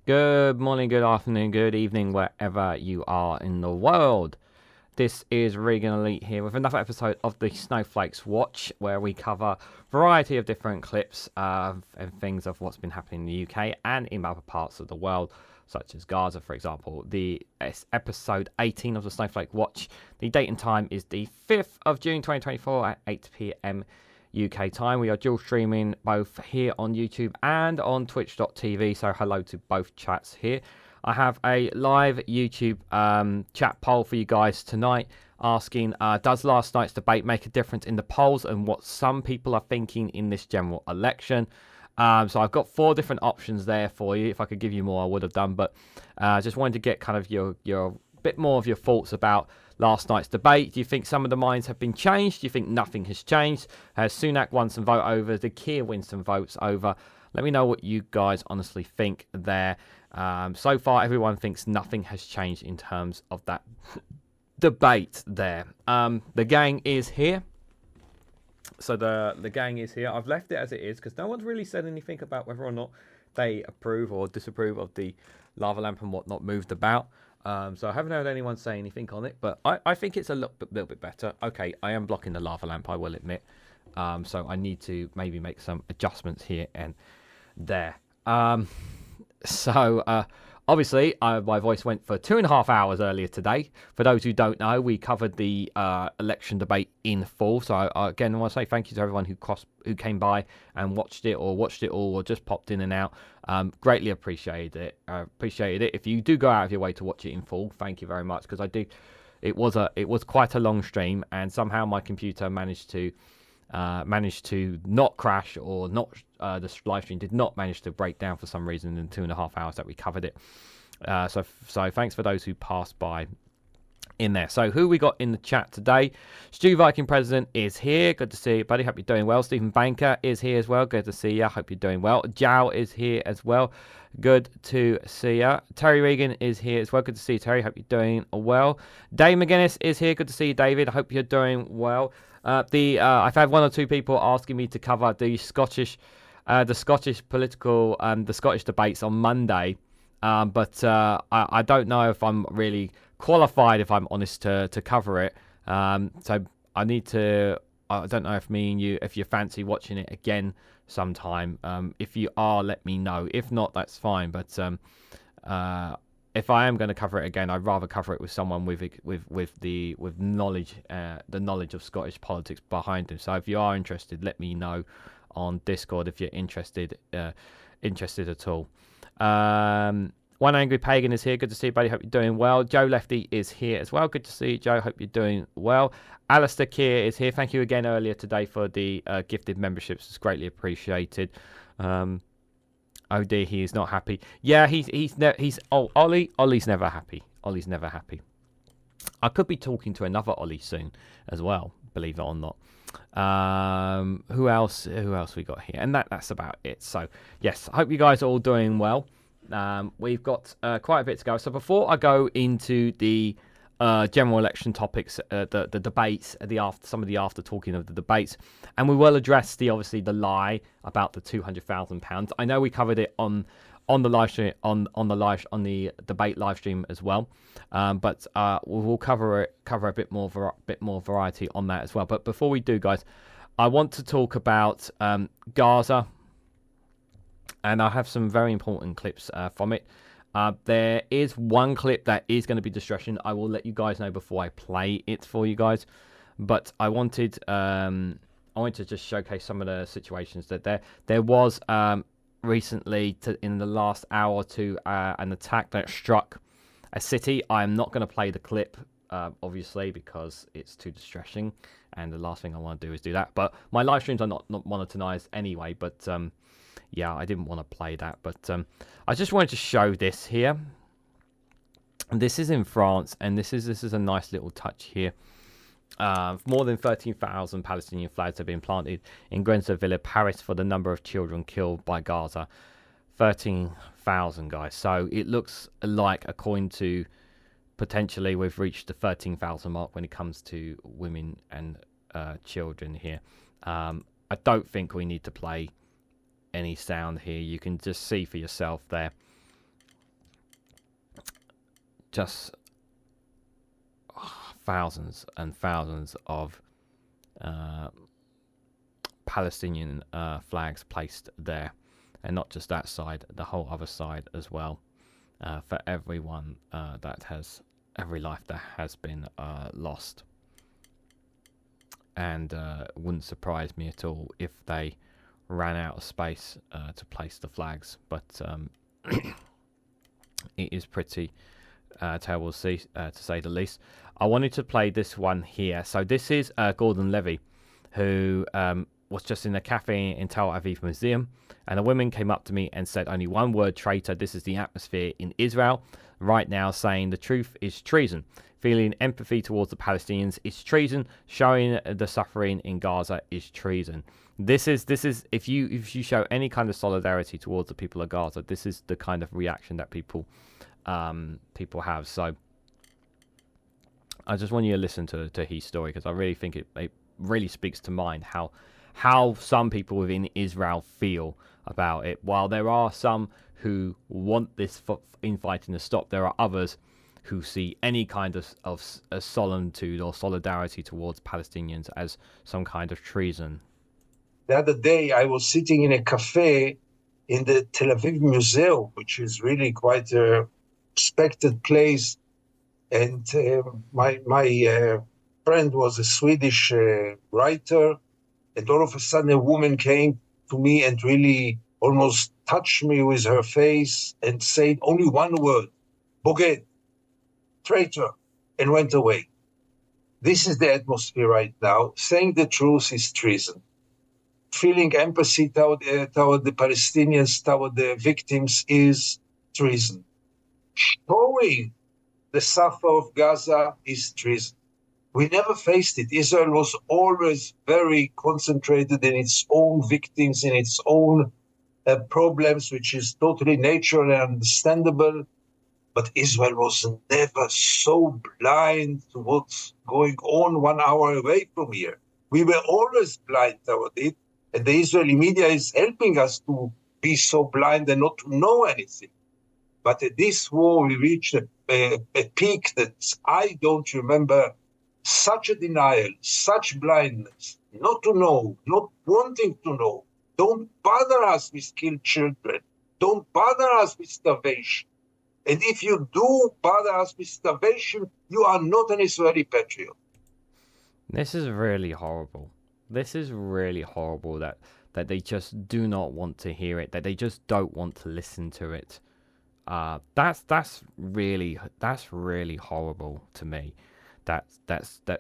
Good morning, good afternoon, good evening, wherever you are in the world. This is Reganelite here with another episode of the Snowflake's Watch, where we cover a variety of different clips and things of what's been happening in the UK and in other parts of the world such as Gaza, for example. It's episode 18 of the Snowflake Watch. The date and time is the 5th of June 2024 at 8 p.m. UK time. We are dual streaming both here on YouTube and on twitch.tv, so hello to both chats here. I have a live YouTube chat poll for you guys tonight asking, does last night's debate make a difference in the polls and what some people are thinking in this general election? So I've got 4 different options there for you. If I could give you more, I would have done, but just wanted to get kind of your bit more of your thoughts about last night's debate. Do you think some of the minds have been changed? Do you think nothing has changed? Has Sunak won some vote over? Did Keir win some votes over? Let me know what you guys honestly think there. So far, everyone thinks nothing has changed in terms of that debate there. The gang is here. So the gang is here. I've left it as it is because no one's really said anything about whether or not they approve or disapprove of the lava lamp and whatnot moved about. So I haven't heard anyone say anything on it, but I think it's a little bit better. Okay, I am blocking the lava lamp, I will admit. So I need to maybe make some adjustments here and there. Obviously, my voice went for 2.5 hours earlier today. For those who don't know, we covered the election debate in full. So again, I want to say thank you to everyone who came by and watched it all or just popped in and out. Greatly appreciated it. If you do go out of your way to watch it in full, thank you very much, because it was quite a long stream, and somehow my computer managed to not crash, or not the live stream did not manage to break down for some reason in 2.5 hours that we covered it. So thanks for those who passed by in there. So who we got in the chat today? Stu Viking President is here. Good to see you, buddy. Hope you're doing well. Stephen Banker is here as well. Good to see you. Hope you're doing well. Jow is here as well. Good to see you. Terry Regan is here as well. Good to see you, Terry. Hope you're doing well. Dave McGuinness is here. Good to see you, David. I hope you're doing well. I've had 1 or 2 people asking me to cover the Scottish political, the Scottish debates on Monday, but I don't know if I'm really qualified, if I'm honest, to cover it. So I need to. I don't know if me and you, if you fancy watching it again sometime. If you are, let me know. If not, that's fine. But if I am going to cover it again, I'd rather cover it with someone with knowledge, the knowledge of Scottish politics behind him. So if you are interested, let me know on Discord if you're interested at all. One Angry Pagan is here. Good to see you, buddy. Hope you're doing well. Joe Lefty is here as well. Good to see you, Joe. Hope you're doing well. Alistair Keir is here. Thank you again earlier today for the gifted memberships. It's greatly appreciated. Oh dear, he is not happy. Yeah, Ollie's never happy. Ollie's never happy. I could be talking to another Ollie soon as well, believe it or not. Who else we got here? And that's about it. So yes, I hope you guys are all doing well. We've got quite a bit to go. So before I go into the general election topics, the debates, some of the after talking of the debates, and we will address the lie about the £200,000. I know we covered it on the live stream, on the debate live stream as well, but we'll cover a bit more variety on that as well. But before we do, guys, I want to talk about Gaza, and I have some very important clips from it. There is one clip that is going to be distraction. I will let you guys know before I play it for you guys. But I wanted to just showcase some of the situations that there was recently in the last hour or two an attack that struck a city. I am not going to play the clip, obviously, because it's too distressing, and the last thing I want to do is do that. But my live streams are not monetized anyway. But yeah, I didn't want to play that, but I just wanted to show this here. And this is in France, and this is a nice little touch here. More than 13,000 Palestinian flags have been planted in Grenza Villa, Paris, for the number of children killed by Gaza. 13,000, guys. So it looks like, according to, potentially we've reached the 13,000 mark when it comes to women and children here. I don't think we need to play any sound here. You can just see for yourself there. Just thousands and thousands of Palestinian flags placed there, and not just that side, the whole other side as well. for everyone every life that has been lost. And it wouldn't surprise me at all if they ran out of space to place the flags. But it is pretty terrible to say the least. I wanted to play this one here. So this is Gordon Levy, who was just in a cafe in Tel Aviv Museum, and a woman came up to me and said, only one word, traitor. This is the atmosphere in Israel right now, saying the truth is treason. Feeling empathy towards the Palestinians is treason. Showing the suffering in Gaza is treason. This is if you show any kind of solidarity towards the people of Gaza, this is the kind of reaction that people have. So I just want you to listen to his story, because I really think it really speaks to mind how some people within Israel feel about it. While there are some who want this infighting to stop, there are others who see any kind of solemnitude or solidarity towards Palestinians as some kind of treason. The other day, I was sitting in a cafe in the Tel Aviv Museum, which is really quite a respected place. And my friend was a Swedish writer. And all of a sudden, a woman came to me and really almost touched me with her face and said only one word, Boged, traitor, and went away. This is the atmosphere right now. Saying the truth is treason. Feeling empathy toward the Palestinians, toward the victims, is treason. Showing the suffer of Gaza is treason. We never faced it. Israel was always very concentrated in its own victims, in its own problems, which is totally natural and understandable. But Israel was never so blind to what's going on 1 hour away from here. We were always blind toward it. And the Israeli media is helping us to be so blind and not to know anything. But at this war, we reached a peak that I don't remember. Such a denial, such blindness, not to know, not wanting to know. Don't bother us with killed children. Don't bother us with starvation. And if you do bother us with starvation, you are not an Israeli patriot. This is really horrible. This is really horrible that they just do not want to hear it, that they just don't want to listen to it. That's really horrible to me. That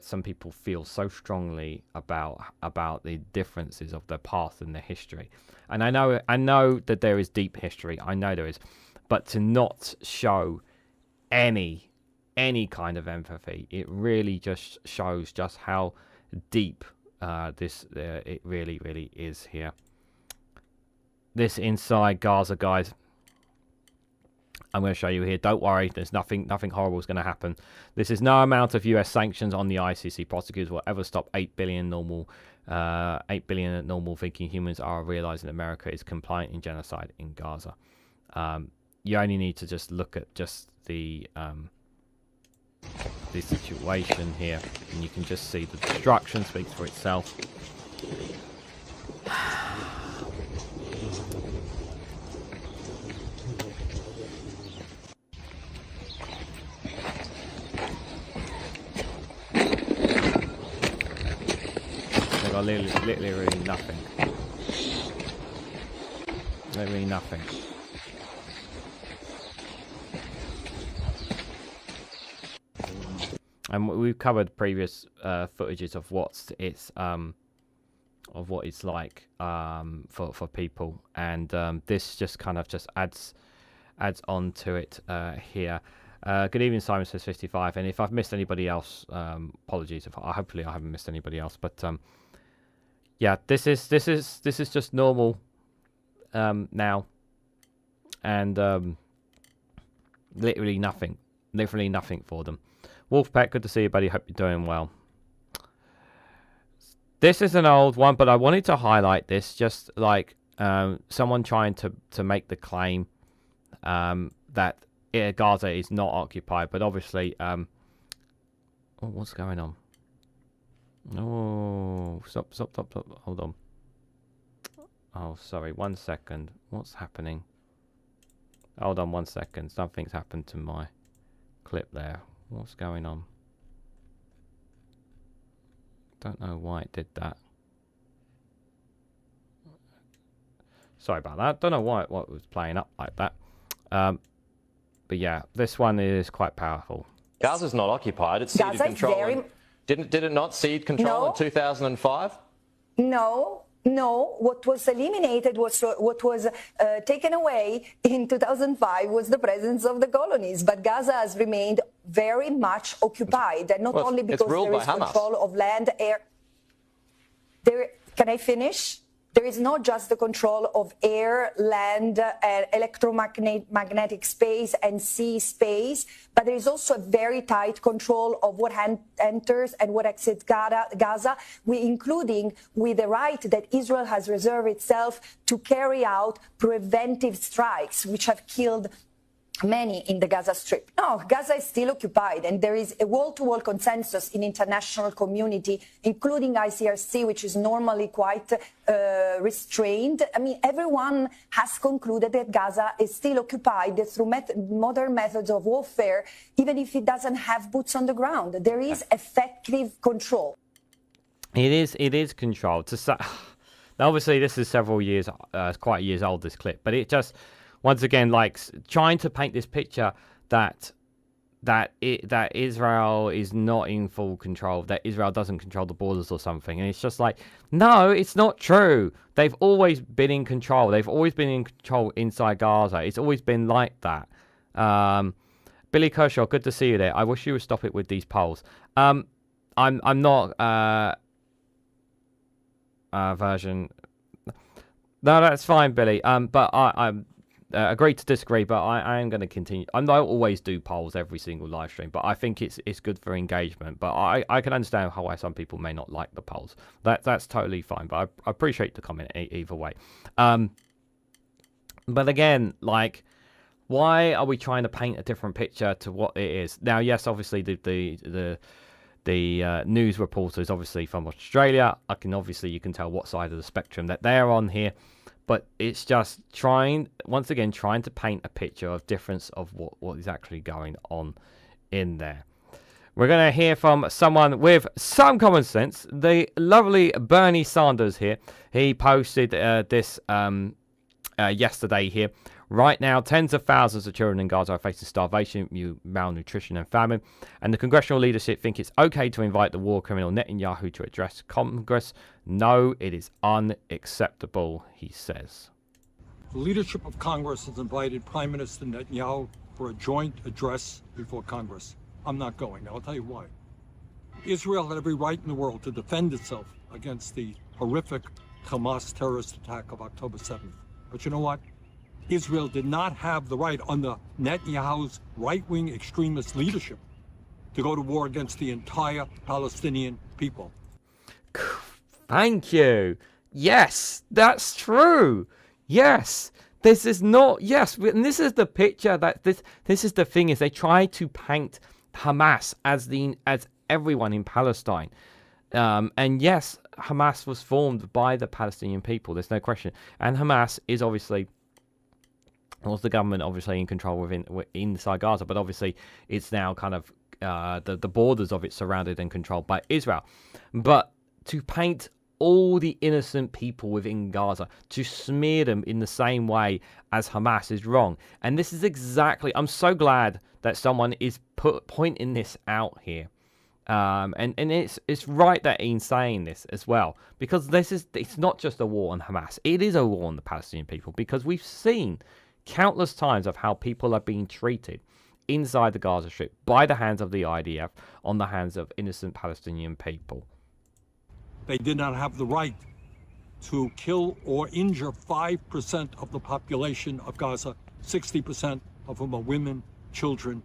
some people feel so strongly about the differences of their past and their history. And I know that there is deep history. I know there is, but to not show any kind of empathy, it really just shows just how deep it really is here. This inside Gaza, guys, I'm going to show you here. Don't worry, there's nothing horrible is going to happen. This is no amount of US sanctions on the ICC prosecutors will ever stop 8 billion normal thinking humans are realizing America is compliant in genocide in Gaza. You only need to just look at just the situation here, and you can just see the destruction speaks for itself. They've got literally nothing. Literally nothing. And we've covered previous footages of what it's like for people, and this just kind of just adds on to it here. Good evening, Simon says 55, and if I've missed anybody else, apologies. Hopefully I haven't missed anybody else, but yeah, this is just normal now, and literally nothing for them. Wolfpack, good to see you, buddy. Hope you're doing well. This is an old one, but I wanted to highlight this, just like someone trying to make the claim that Gaza is not occupied, but obviously, oh, what's going on? Oh, stop, hold on. Oh, sorry, 1 second. What's happening? Hold on 1 second. Something's happened to my clip there. What's going on? Don't know why it did that. Sorry about that. Don't know why it was playing up like that. But yeah, this one is quite powerful. Gaza's not occupied. It's ceded control. Did it not cede control in 2005? No. What was eliminated what was taken away in 2005 was the presence of the colonies. But Gaza has remained very much occupied, and not only because there is control of land, air. Can I finish? There is not just the control of air, land, electromagnetic space and sea space, but there is also a very tight control of what enters and what exits Gaza, including with the right that Israel has reserved itself to carry out preventive strikes, which have killed many in the Gaza Strip. No, Gaza is still occupied, and there is a wall-to-wall consensus in international community, including ICRC, which is normally quite restrained. I mean, everyone has concluded that Gaza is still occupied through modern methods of warfare, even if it doesn't have boots on the ground. There is effective control. It is controlled. Obviously, this is several years, quite years old, this clip, but it just... Once again, like trying to paint this picture that Israel is not in full control, that Israel doesn't control the borders or something, and it's just like, no, it's not true. They've always been in control. They've always been in control inside Gaza. It's always been like that. Billy Kershaw, good to see you there. I wish you would stop it with these polls. I'm not version. No, that's fine, Billy. But I'm. Agree to disagree, but I am going to continue. I don't always do polls every single live stream, but I think it's good for engagement. But I can understand why some people may not like the polls. That's totally fine. But I appreciate the comment either way. But again, like, why are we trying to paint a different picture to what it is? Now, yes, obviously the news reporters, obviously from Australia, you can tell what side of the spectrum that they're on here. But it's just trying to paint a picture of difference of what is actually going on in there. We're going to hear from someone with some common sense. The lovely Bernie Sanders here. He posted this yesterday here. Right now, tens of thousands of children in Gaza are facing starvation, malnutrition and famine. And the congressional leadership think it's okay to invite the war criminal Netanyahu to address Congress. No, it is unacceptable, he says. The leadership of Congress has invited Prime Minister Netanyahu for a joint address before Congress. I'm not going. Now, I'll tell you why. Israel had every right in the world to defend itself against the horrific Hamas terrorist attack of October 7th. But you know what? Israel did not have the right under Netanyahu's right-wing extremist leadership to go to war against the entire Palestinian people. Thank you. Yes, that's true. Yes, this is not. Yes, and this is the picture that this is the thing is they try to paint Hamas as everyone in Palestine, and yes, Hamas was formed by the Palestinian people. There's no question, and Hamas is obviously. Was the government obviously in control inside Gaza, but obviously it's now kind of the borders of it surrounded and controlled by Israel. But to paint all the innocent people within Gaza, to smear them in the same way as Hamas is wrong. And this is exactly, I'm so glad that someone is pointing this out here. And it's right that Ian's saying this as well, because it's not just a war on Hamas. It is a war on the Palestinian people, because we've seen countless times of how people are being treated inside the Gaza Strip by the hands of the IDF on the hands of innocent Palestinian people. They did not have the right to kill or injure 5% of the population of Gaza, 60% of whom are women, children,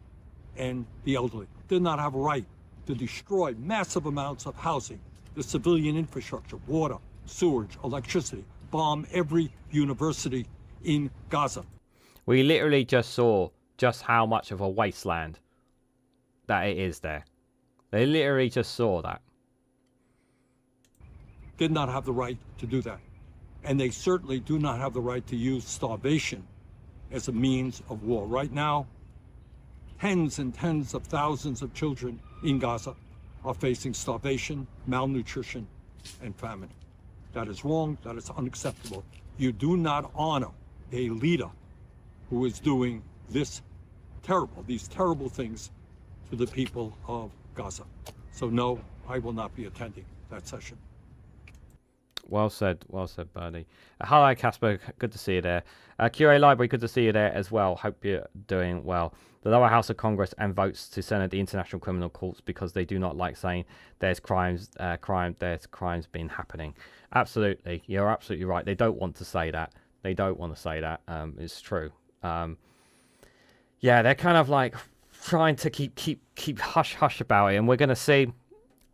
and the elderly. Did not have a right to destroy massive amounts of housing, the civilian infrastructure, water, sewage, electricity, bomb every university in Gaza. We literally just saw just how much of a wasteland that it is there. They literally just saw that. Did not have the right to do that. And they certainly do not have the right to use starvation as a means of war. Right now, tens and tens of thousands of children in Gaza are facing starvation, malnutrition, and famine. That is wrong. That is unacceptable. You do not honor a leader who is doing these terrible things to the people of Gaza. So no, I will not be attending that session. Well said, Bernie. Hello, Casper. Good to see you there. QA Library, good to see you there as well. Hope you're doing well. The lower house of Congress and votes to send the International Criminal Courts because they do not like saying there's crimes been happening. Absolutely, you're absolutely right. They don't want to say that. They don't want to say that. It's true. Yeah, they're kind of like trying to keep hush about it, and we're gonna see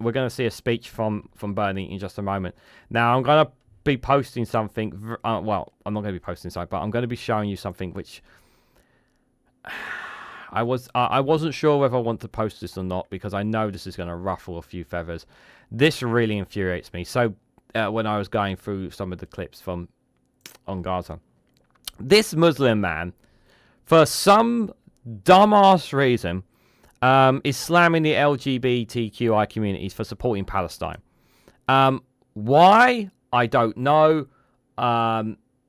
a speech from Bernie in just a moment. Now I'm gonna be posting something. Well, I'm not gonna be posting something, but I'm gonna be showing you something which I wasn't sure whether I want to post this or not because I know this is gonna ruffle a few feathers. This really infuriates me. So when I was going through some of the clips on Gaza, this Muslim man, for some dumbass reason, is slamming the LGBTQI communities for supporting Palestine. Why? I don't know.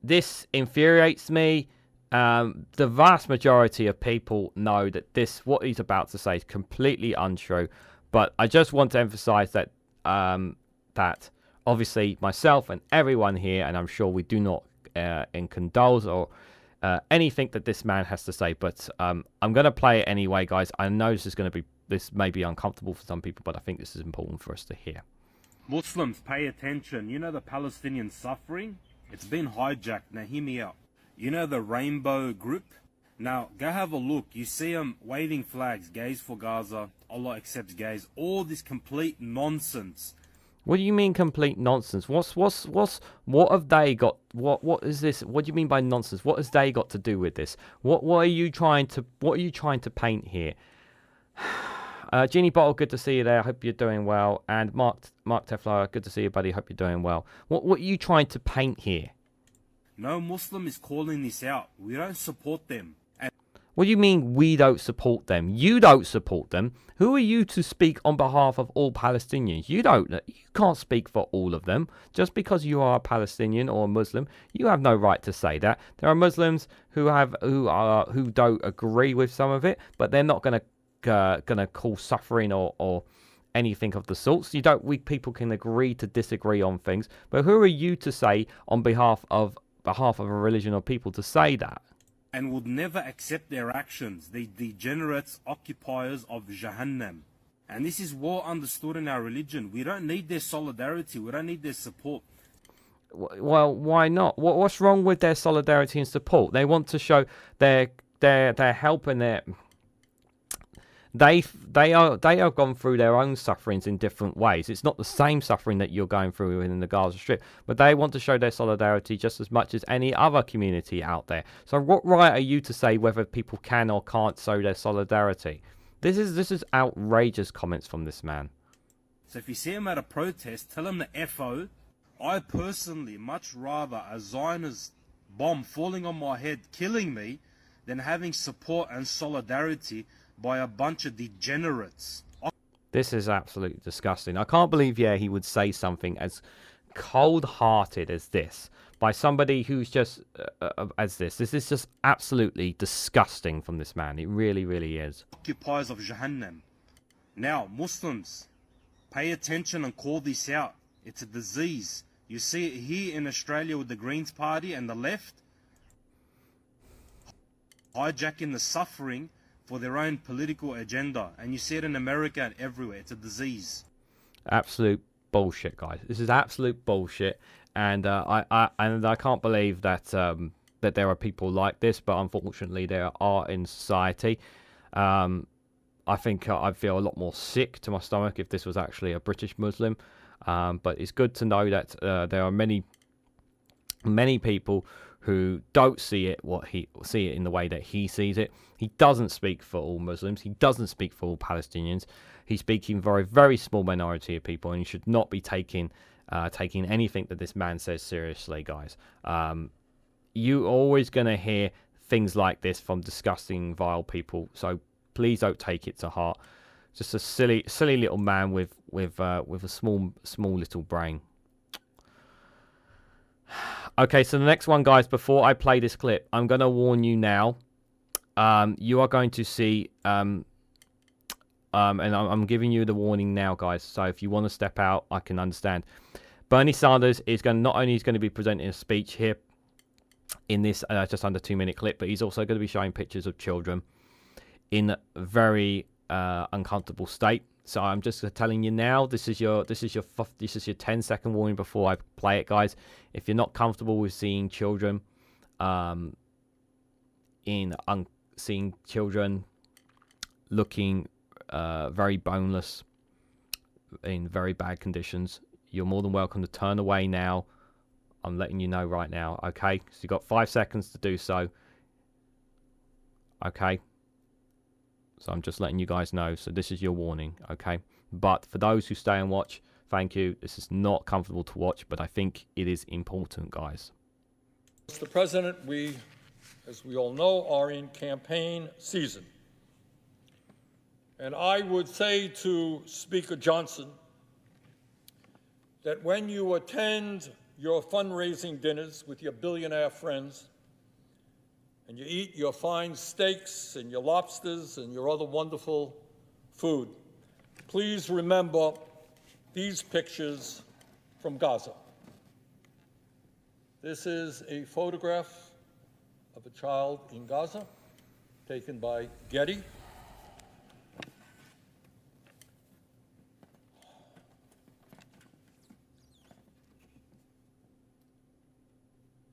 This infuriates me. The vast majority of people know that what he's about to say is completely untrue. But I just want to emphasize that that obviously myself and everyone here, and I'm sure we do not condone or anything that this man has to say, but I'm going to play it anyway, guys. I know this may be uncomfortable for some people, but I think this is important for us to hear. Muslims, pay attention. You know the Palestinian suffering? It's been hijacked. Now hear me out. You know the Rainbow Group? Now go have a look. You see them waving flags, gays for Gaza, Allah accepts gays, all this complete nonsense. What do you mean complete nonsense? What have they got? What is this? What do you mean by nonsense? What has they got to do with this? What are you trying to paint here? Genie Bottle, good to see you there. Hope you're doing well. And Mark Teflar, good to see you, buddy. Hope you're doing well. What are you trying to paint here? No Muslim is calling this out. We don't support them. What do you mean we don't support them? You don't support them. Who are you to speak on behalf of all Palestinians? You can't speak for all of them. Just because you are a Palestinian or a Muslim, you have no right to say that. There are Muslims who don't agree with some of it, but they're not gonna cause suffering or anything of the sorts. People can agree to disagree on things, but who are you to say on behalf of a religion or people to say that? And would never accept their actions, the degenerates, occupiers of Jahannam. And this is well understood in our religion. We don't need their solidarity. We don't need their support. Well, why not? What's wrong with their solidarity and support? They want to show their help and their... They have gone through their own sufferings in different ways. It's not the same suffering that you're going through within the Gaza Strip, but they want to show their solidarity just as much as any other community out there. So what right are you to say whether people can or can't show their solidarity? This is outrageous comments from this man. So if you see him at a protest, tell him the FO. I personally much rather a Zionist bomb falling on my head killing me than having support and solidarity by a bunch of degenerates. This is absolutely disgusting. I can't believe, he would say something as cold-hearted as this by somebody who's just as this. This is just absolutely disgusting from this man. It really, really is. Occupiers of Jahannam. Now, Muslims, pay attention and call this out. It's a disease. You see it here in Australia with the Greens Party and the left hijacking the suffering for their own political agenda, and you see it in America and everywhere. It's a disease. Absolute bullshit, guys. This is absolute bullshit, and I can't believe that that there are people like this, but unfortunately there are in society. I think I'd feel a lot more sick to my stomach if this was actually a British Muslim, but it's good to know that there are many people who don't see it in the way that he sees it. He doesn't speak for all Muslims. He doesn't speak for all Palestinians. He's speaking for a very small minority of people, and you should not be taking anything that this man says seriously, guys. You're always going to hear things like this from disgusting, vile people. So please don't take it to heart. Just a silly little man with a small little brain. Okay, so the next one, guys, before I play this clip, I'm going to warn you now. You are going to see, and I'm giving you the warning now, guys. So if you want to step out, I can understand. Bernie Sanders is not only going to be presenting a speech here in this just under 2-minute clip, but he's also going to be showing pictures of children in very uncomfortable state. So I'm just telling you now, this is your 10-second warning before I play it, guys. If you're not comfortable with seeing children, seeing children looking very boneless in very bad conditions, you're more than welcome to turn away now. I'm letting you know right now, okay? So you've got 5 seconds to do so. Okay. So I'm just letting you guys know. So this is your warning, okay? But for those who stay and watch, thank you. This is not comfortable to watch, but I think it is important, guys. Mr. President, we, as we all know, are in campaign season. And I would say to Speaker Johnson that when you attend your fundraising dinners with your billionaire friends, and you eat your fine steaks and your lobsters and your other wonderful food, please remember these pictures from Gaza. This is a photograph of a child in Gaza taken by Getty.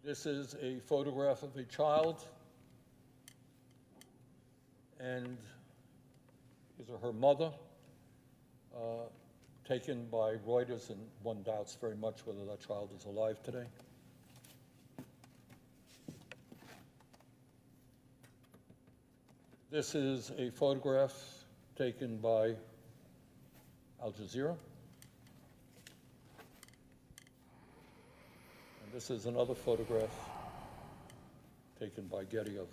This is a photograph of a child, and these are her mother, taken by Reuters, and one doubts very much whether that child is alive today. This is a photograph taken by Al Jazeera. And this is another photograph taken by Getty of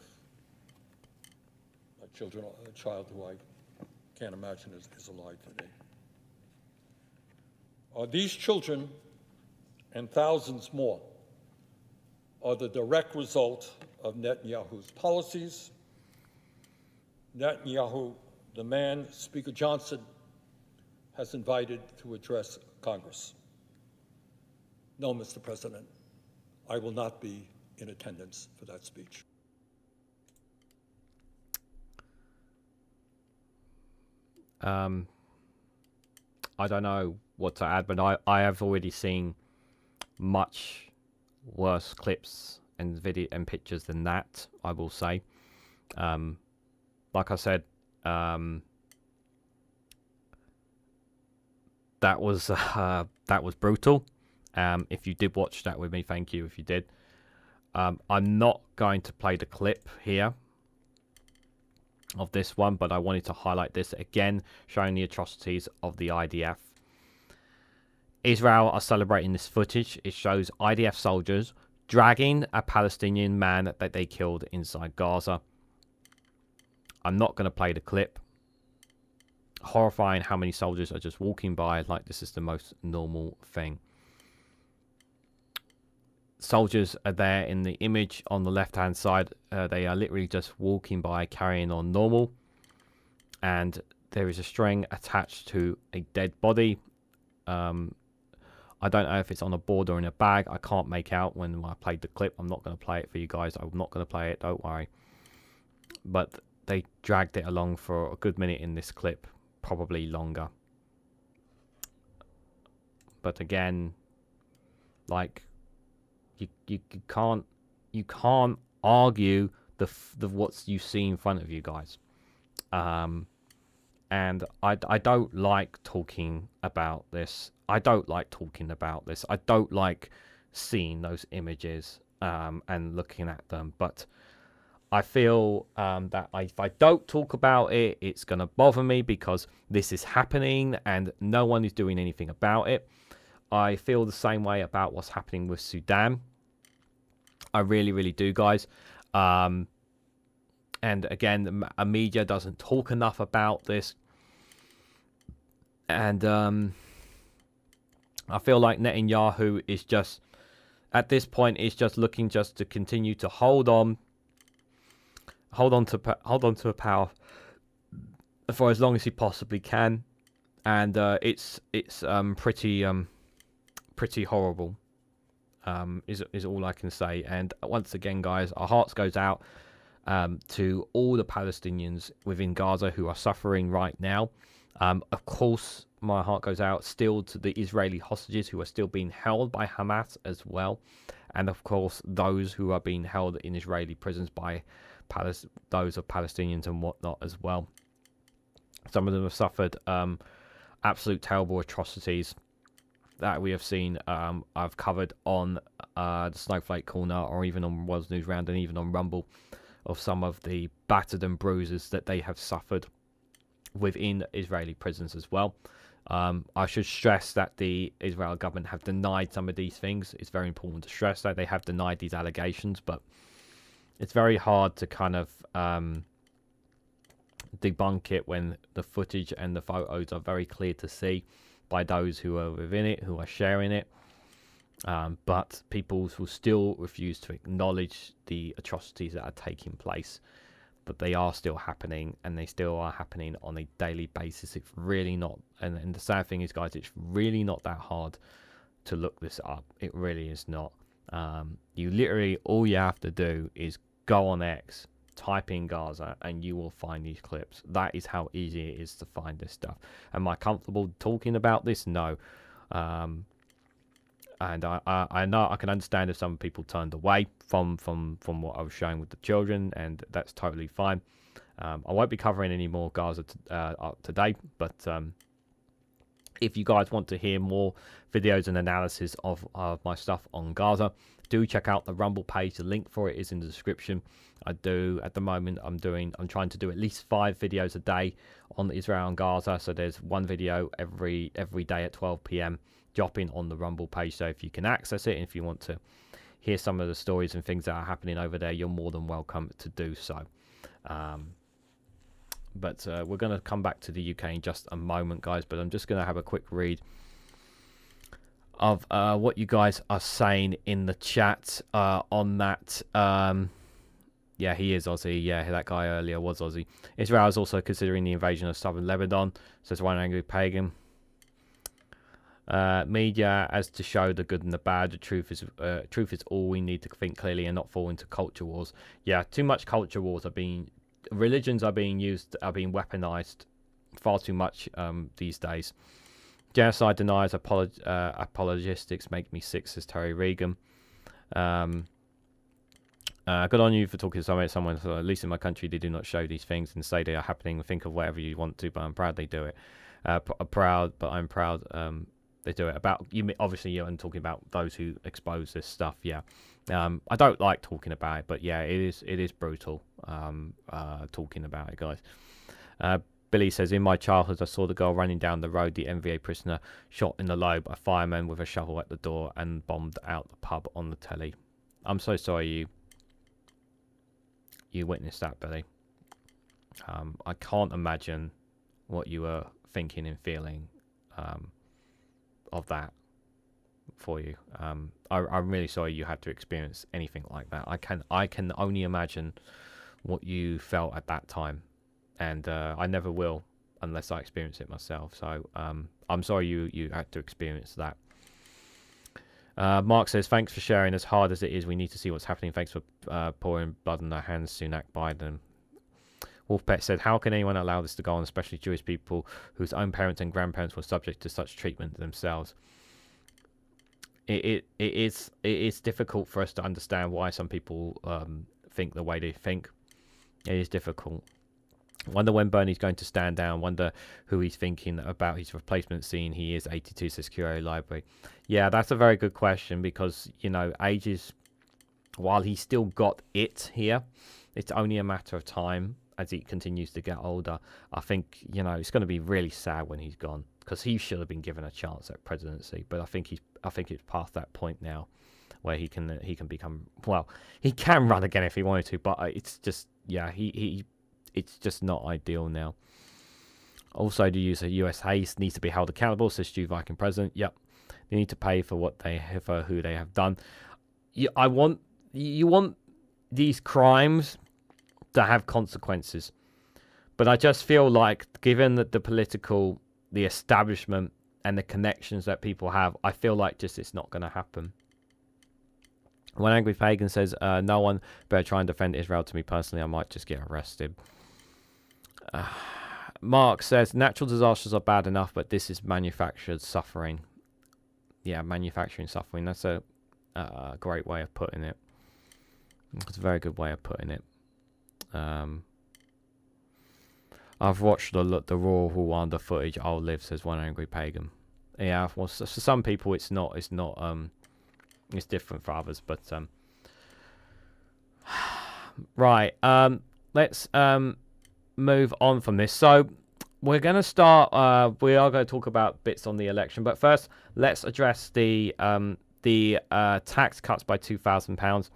a child who I can't imagine is alive today. These children and thousands more are the direct result of Netanyahu's policies. Netanyahu, the man Speaker Johnson has invited to address Congress. No, Mr. President, I will not be in attendance for that speech. I don't know what to add, but I have already seen much worse clips and video and pictures than that, I will say. Like I said, that was brutal. If you did watch that with me, thank you if you did. I'm not going to play the clip here of this one, but I wanted to highlight this again, showing the atrocities of the IDF. Israel are celebrating this footage. It shows IDF soldiers dragging a Palestinian man that they killed inside Gaza. I'm not going to play the clip. Horrifying how many soldiers are just walking by like this is the most normal thing. Soldiers are there in the image on the left hand side. They are literally just walking by, carrying on normal, and there is a string attached to a dead body. I don't know if it's on a board or in a bag. I can't make out when I played the clip. I'm not going to play it for you guys. I'm not going to play it, don't worry. But they dragged it along for a good minute in this clip, probably longer. But again, like, you can't argue the what you see in front of you guys. And I don't like talking about this. I don't like talking about this. I don't like seeing those images and looking at them. But I feel that if I don't talk about it, it's going to bother me because this is happening and no one is doing anything about it. I feel the same way about what's happening with Sudan. I really, really do, guys. And again, the media doesn't talk enough about this. And I feel like Netanyahu is just, at this point, is just looking just to continue to hold on to power for as long as he possibly can. And it's pretty horrible. Is all I can say. And once again, guys, our hearts goes out to all the Palestinians within Gaza who are suffering right now. Of course, my heart goes out still to the Israeli hostages who are still being held by Hamas as well. And of course, those who are being held in Israeli prisons by those of Palestinians and whatnot as well. Some of them have suffered absolute terrible atrocities that we have seen. I've covered on the Snowflake Corner, or even on Was News Round, and even on Rumble, of some of the battered and bruises that they have suffered within Israeli prisons as well. I should stress that the Israel government have denied some of these things. It's very important to stress that they have denied these allegations, but it's very hard to kind of debunk it when the footage and the photos are very clear to see by those who are within it, who are sharing it. But people will still refuse to acknowledge the atrocities that are taking place. But they are still happening, and they still are happening on a daily basis. It's really not, and the sad thing is, guys, it's really not that hard to look this up. It really is not. You literally, all you have to do is go on X, type in Gaza, and you will find these clips. That is how easy it is to find this stuff. Am I comfortable talking about this? No. And I know I can understand if some people turned away from what I was showing with the children, and that's totally fine. I won't be covering any more Gaza today, but if you guys want to hear more videos and analysis of my stuff on Gaza, do check out the Rumble page. The link for it is in the description. At the moment, I'm trying to do at least 5 videos a day on Israel and Gaza. So there's one video every day at 12 p.m. dropping on the Rumble page. So if you can access it, and if you want to hear some of the stories and things that are happening over there, you're more than welcome to do so. But we're going to come back to the UK in just a moment, guys. But I'm just going to have a quick read of what you guys are saying in the chat on that. Yeah, he is Aussie. Yeah, that guy earlier was Aussie. Israel is also considering the invasion of southern Lebanon, says one angry pagan. Media as to show the good and the bad. The truth is all we need to think clearly and not fall into culture wars. Yeah, too much culture wars religions are being weaponized far too much these days. Genocide deniers, apologistics make me sick, says Terry Regan. Good on you for talking to someone. So at least in my country, they do not show these things and say they are happening. Think of whatever you want to, but I'm proud they do it. I'm proud. They do it. About you, obviously. You're talking about those who expose this stuff. Yeah, I don't like talking about it, but yeah, it is brutal. Talking about it, guys. Billy says, in my childhood, I saw the girl running down the road, the MVA prisoner shot in the lobe, a fireman with a shovel at the door, and bombed out the pub on the telly. I'm so sorry you witnessed that, Billy. I can't imagine what you were thinking and feeling of that for you. I'm really sorry you had to experience anything like that. I can only imagine what you felt at that time, and I never will unless I experience it myself. So I'm sorry you had to experience that. Mark says, thanks for sharing. As hard as it is, we need to see what's happening. Thanks for pouring blood on our hands, Sunak Biden. Wolfpet said, how can anyone allow this to go on, especially Jewish people whose own parents and grandparents were subject to such treatment themselves? It is difficult for us to understand why some people think the way they think. It is difficult. Wonder when Bernie's going to stand down. Wonder who he's thinking about his replacement, seeing he is 82, says Curio Library. Yeah, that's a very good question, because, ages, while he's still got it here, it's only a matter of time as he continues to get older. I think, it's going to be really sad when he's gone, because he should have been given a chance at presidency. But I think it's past that point now where he can become, well, he can run again if he wanted to, but it's just yeah, it's just not ideal now. Also, the use of US haste needs to be held accountable, says Stu Viking president. Yep, they need to pay for what they have, for who they have done. You want these crimes to have consequences, but I just feel like, given that the establishment and the connections that people have, I feel like just it's not going to happen. One Angry Pagan says, no one better try and defend Israel. To me personally, I might just get arrested. Mark says, natural disasters are bad enough, but this is manufactured suffering. Yeah, manufacturing suffering. That's a great way of putting it. It's a very good way of putting it. I've watched the Raw Rwanda footage. I'll live, says One Angry Pagan. Yeah, well, for some people it's not. It's different for others, but right. Let's move on from this. So we're going to start. We are going to talk about bits on the election, but first, let's address the tax cuts by £2,000.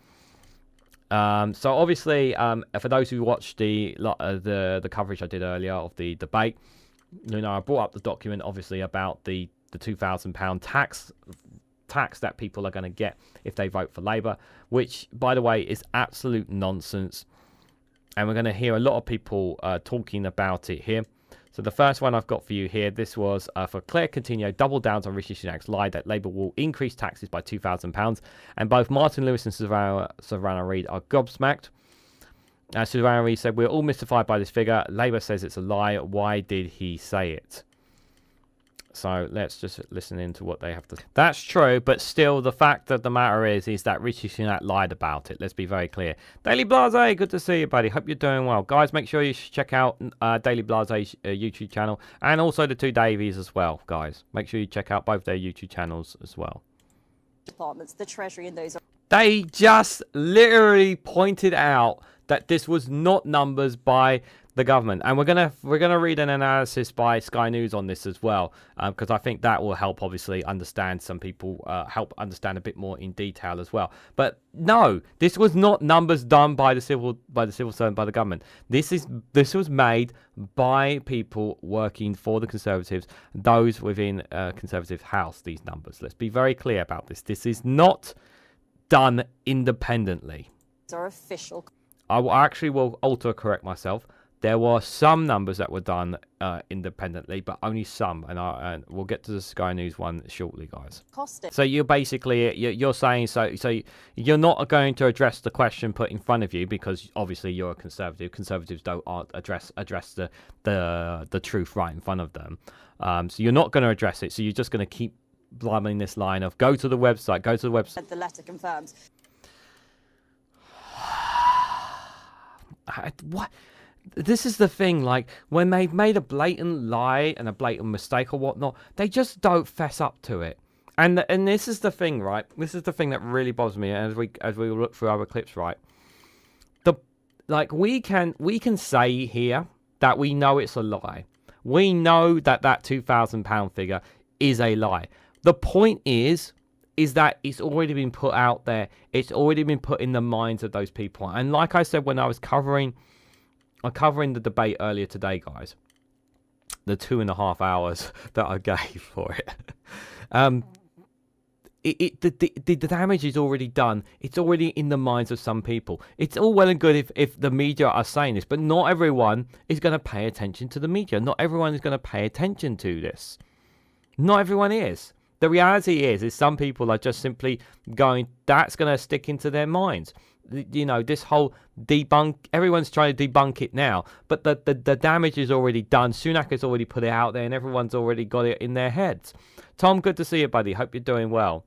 So obviously, for those who watched the coverage I did earlier of the debate, I brought up the document obviously about the £2,000 tax that people are going to get if they vote for Labour, which, by the way, is absolute nonsense. And we're going to hear a lot of people talking about it here. So the first one I've got for you here, this was for Claire Coutinho, double downs on Rishi Sunak's lie that Labour will increase taxes by £2,000. And both Martin Lewis and Savannah Reid are gobsmacked. Savannah Reid said, we're all mystified by this figure. Labour says it's a lie. Why did he say it? So let's just listen into what they have to say. That's true, but still the fact of the matter is that Rishi Sunak lied about it. Let's be very clear. Daily Blase, good to see you, buddy. Hope you're doing well. Guys, make sure you check out Daily Blase's YouTube channel and also the two Davies as well, guys. Make sure you check out both their YouTube channels as well. Departments, the Treasury and those... They just literally pointed out that this was not numbers by the government, and we're gonna read an analysis by Sky News on this as well, because I think that will help obviously understand some people, help understand a bit more in detail as well. But no, this was not numbers done by the civil servant, by the government. This was made by people working for the Conservatives, those within Conservative House. These numbers. Let's be very clear about this. This is not done independently. Are official. I will auto-correct myself. There were some numbers that were done independently, but only some, and we'll get to the Sky News one shortly, guys. Costing. So you're basically you're saying so you're not going to address the question put in front of you because obviously you're a conservative. Conservatives don't address the truth right in front of them. So you're not going to address it. So you're just going to keep blabbing this line of go to the website. Go to the website. The letter confirms. What? This is the thing, like, when they've made a blatant lie and a blatant mistake or whatnot, they just don't fess up to it. And this is the thing, right? This is the thing that really bothers me as we look through our clips, right? We can say here that we know it's a lie. We know that £2,000 figure is a lie. The point is that it's already been put out there. It's already been put in the minds of those people. And like I said when I was covering the debate earlier today, guys, the 2.5 hours that I gave for it, the damage is already done. It's already in the minds of some people. It's all well and good if the media are saying this, but not everyone is going to pay attention to the media. Not everyone is going to pay attention to this. Not everyone is. The reality is some people are just simply going, that's going to stick into their minds. This whole debunk, everyone's trying to debunk it now, but the damage is already done. Sunak has already put it out there and everyone's already got it in their heads. Tom, good to see you, buddy. Hope you're doing well.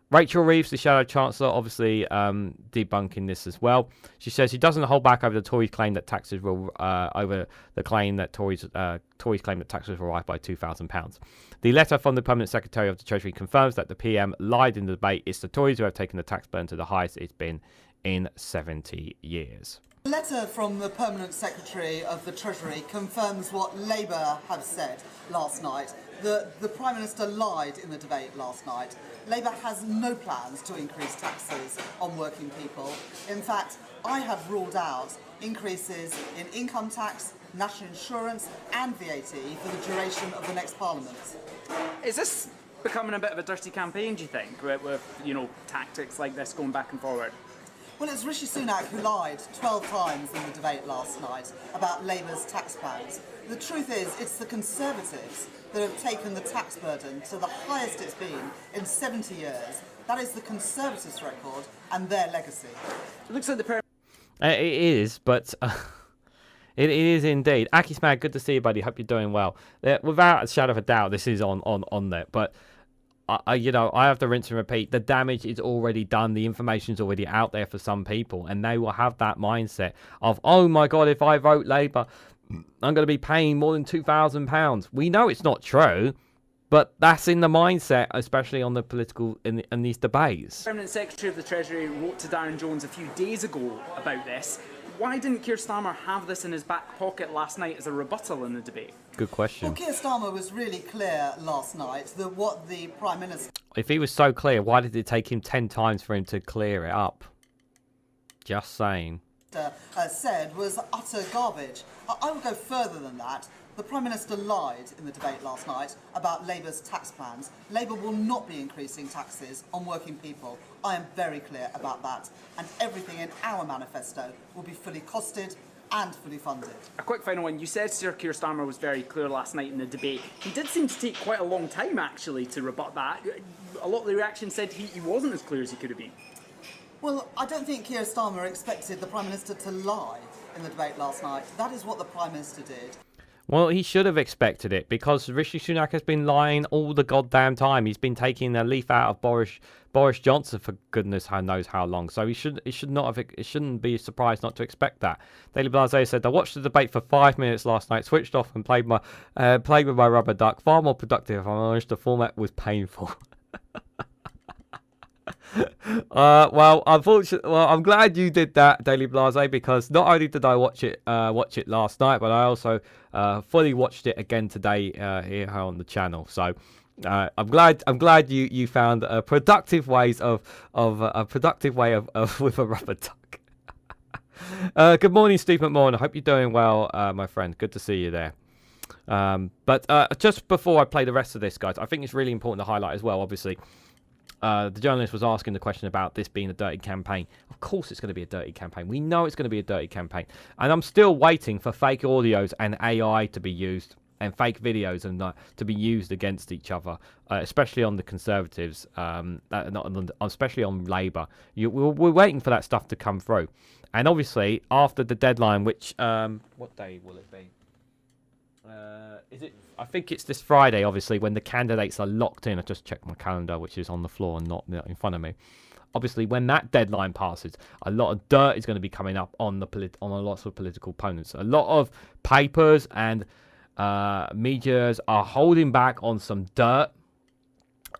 Rachel Reeves, the Shadow Chancellor, obviously debunking this as well. She says she doesn't hold back over the Tories' claim that taxes will claim that Tories claim that taxes will rise by £2,000. The letter from the Permanent Secretary of the Treasury confirms that the PM lied in the debate. It's the Tories who have taken the tax burden to the highest it's been in 70 years. A letter from the Permanent Secretary of the Treasury confirms what Labour have said last night. The Prime Minister lied in the debate last night. Labour has no plans to increase taxes on working people. In fact, I have ruled out increases in income tax, national insurance and VAT for the duration of the next Parliament. Is this becoming a bit of a dirty campaign, do you think, with tactics like this going back and forward? Well, it's Rishi Sunak who lied 12 times in the debate last night about Labour's tax plans. The truth is, it's the Conservatives that have taken the tax burden to the highest it's been in 70 years. That is the Conservatives' record and their legacy. It looks like the... It is, but... It is indeed. Akismag, good to see you, buddy. Hope you're doing well. Without a shadow of a doubt, this is on there. But I have to rinse and repeat. The damage is already done. The information is already out there for some people, and they will have that mindset of, oh my God, if I vote Labour, I'm going to be paying more than £2,000. We know it's not true, but that's in the mindset, especially on the political in these debates. The Permanent Secretary of the Treasury wrote to Darren Jones a few days ago about this. Why didn't Keir Starmer have this in his back pocket last night as a rebuttal in the debate? Good question. Well, Keir Starmer was really clear last night that what the Prime Minister... If he was so clear, why did it take him 10 times for him to clear it up? Just saying. Said was utter garbage. I would go further than that. The Prime Minister lied in the debate last night about Labour's tax plans. Labour will not be increasing taxes on working people. I am very clear about that. And everything in our manifesto will be fully costed and fully funded. A quick final one. You said Sir Keir Starmer was very clear last night in the debate. He did seem to take quite a long time, actually, to rebut that. A lot of the reaction said he wasn't as clear as he could have been. Well, I don't think Keir Starmer expected the Prime Minister to lie in the debate last night. That is what the Prime Minister did. Well, he should have expected it, because Rishi Sunak has been lying all the goddamn time. He's been taking a leaf out of Boris Johnson for goodness knows how long. So he shouldn't be surprised not to expect that. Daily Blase said, I watched the debate for 5 minutes last night, switched off and played with my rubber duck. Far more productive, if I'm honest. The format was painful. Well, unfortunately, I'm glad you did that, Daily Blase, because not only did I watch it last night, but I also fully watched it again today here on the channel. So I'm glad you found a productive ways of with a rubber duck. Good morning, Steve McMorgan. I hope you're doing well, my friend. Good to see you there. But just before I play the rest of this, guys, I think it's really important to highlight as well, obviously. The journalist was asking the question about this being a dirty campaign. Of course it's going to be a dirty campaign. We know it's going to be a dirty campaign. And I'm still waiting for fake audios and AI to be used, and fake videos and to be used against each other, especially on the Conservatives, especially on Labour. We're waiting for that stuff to come through. And obviously, after the deadline, which... what day will it be? Is it? I think it's this Friday, obviously, when the candidates are locked in. I just checked my calendar, which is on the floor and not in front of me. Obviously, when that deadline passes, a lot of dirt is going to be coming up on a lot of political opponents. A lot of papers and medias are holding back on some dirt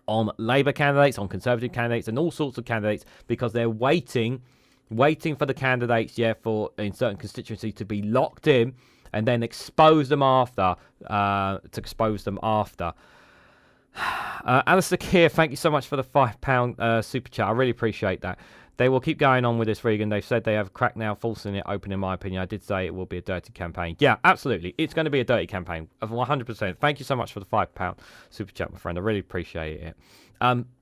on Labour candidates, on Conservative candidates, and all sorts of candidates, because they're waiting for the candidates, in certain constituencies to be locked in, and then expose them after. Alistair Keir, thank you so much for the £5 super chat. I really appreciate that. They will keep going on with this, Regan. They've said they have cracked now, forcing it open, in my opinion. I did say it will be a dirty campaign. Yeah, absolutely. It's going to be a dirty campaign of 100%. Thank you so much for the £5 super chat, my friend. I really appreciate it.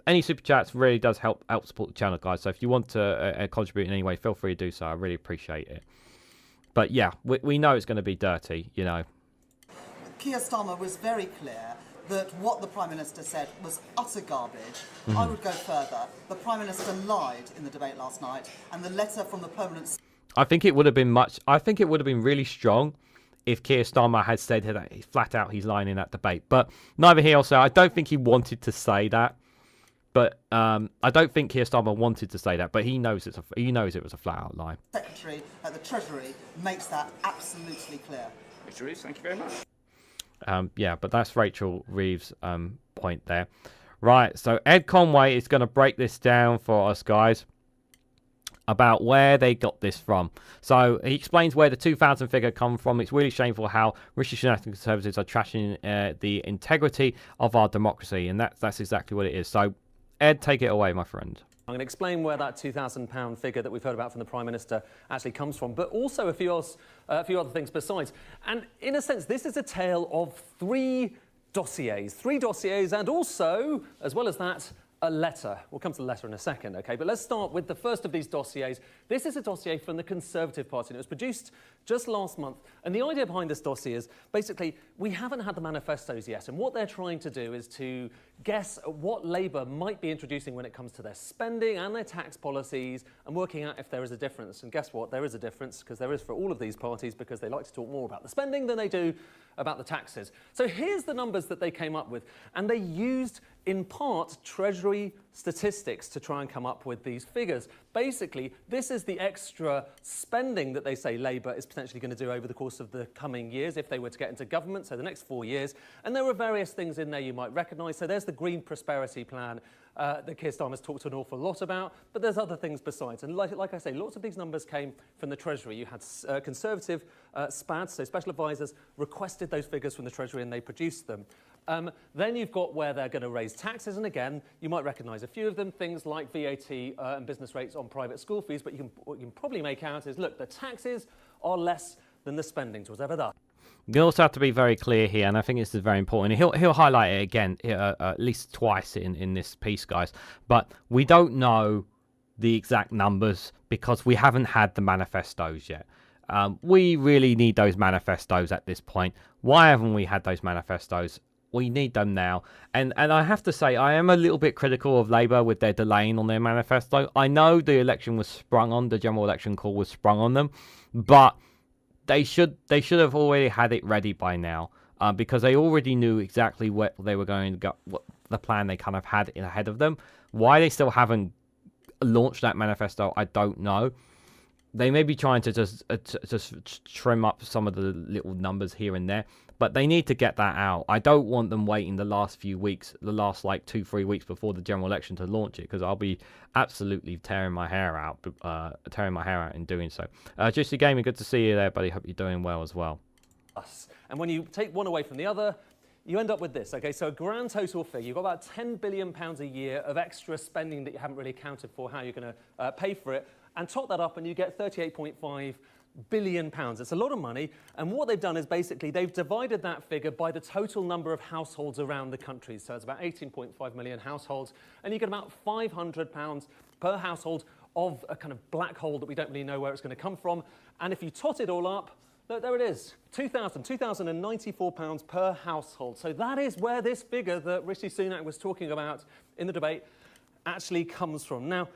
Any super chats really does help support the channel, guys. So if you want to contribute in any way, feel free to do so. I really appreciate it. But yeah, we know it's going to be dirty, you know. Keir Starmer was very clear that what the Prime Minister said was utter garbage. I would go further. The Prime Minister lied in the debate last night, and the letter from the Permanent... I think it would have been really strong if Keir Starmer had said that flat out he's lying in that debate. But neither here nor there. I don't think he wanted to say that. But I don't think Keir Starmer wanted to say that, but he knows it was a flat-out lie. Secretary at the Treasury makes that absolutely clear. Rachel Reeves, thank you very much. Yeah, but that's Rachel Reeves' point there. Right, so Ed Conway is going to break this down for us, guys. about where they got this from. So he explains where the 2000 figure come from. It's really shameful how Rishi Sunak and Conservatives are trashing the integrity of our democracy, and that's exactly what it is. So, Ed, take it away, my friend. I'm going to explain where that £2,000 figure that we've heard about from the Prime Minister actually comes from, but also a few other things besides. And in a sense, this is a tale of three dossiers, and also, as well as that, a letter. We'll come to the letter in a second, okay? But let's start with the first of these dossiers. This is a dossier from the Conservative Party, and it was produced just last month. And the idea behind this dossier is, basically, we haven't had the manifestos yet, and what they're trying to do is to guess at what Labour might be introducing when it comes to their spending and their tax policies, and working out if there is a difference. And guess what? There is a difference, because there is for all of these parties, because they like to talk more about the spending than they do about the taxes. So here's the numbers that they came up with, and they used, in part, Treasury statistics to try and come up with these figures. Basically, this is the extra spending that they say Labour is potentially going to do over the course of the coming years if they were to get into government, so the next 4 years. And there are various things in there you might recognise. So there's the Green Prosperity Plan that Keir Starmer's talked an awful lot about, but there's other things besides. And like I say, lots of these numbers came from the Treasury. You had Conservative SPADs, so special advisors, requested those figures from the Treasury and they produced them. Then you've got where they're going to raise taxes, and again, you might recognise a few of them, things like VAT and business rates on private school fees, but what you can probably make out is, look, the taxes are less than the spending towards ever that. You also have to be very clear here, and I think this is very important. He'll highlight it again at least twice in this piece, guys. But we don't know the exact numbers because we haven't had the manifestos yet. We really need those manifestos at this point. Why haven't we had those manifestos? We need them now. And I have to say, I am a little bit critical of Labour with their delaying on their manifesto. I know the election was sprung on, the general election call was sprung on them, but they should have already had it ready by now, because they already knew exactly what they were going to go, what the plan they kind of had ahead of them. Why they still haven't launched that manifesto, I don't know. They may be trying to just trim up some of the little numbers here and there, but they need to get that out. I don't want them waiting the last few weeks, the last like 2-3 weeks before the general election to launch it, because I'll be absolutely tearing my hair out in doing so. Juicy Gaming, good to see you there, buddy. Hope you're doing well as well. And when you take one away from the other, you end up with this, okay? So a grand total figure, you've got about £10 billion a year of extra spending that you haven't really accounted for, how you're going to pay for it, and top that up and you get £38.5 billion. It's a lot of money, and what they've done is basically they've divided that figure by the total number of households around the country. So it's about 18.5 million households, and you get about £500 per household of a kind of black hole that we don't really know where it's going to come from. And if you tot it all up, look, there it is, £2,094 per household. So that is where this figure that Rishi Sunak was talking about in the debate actually comes from. Now,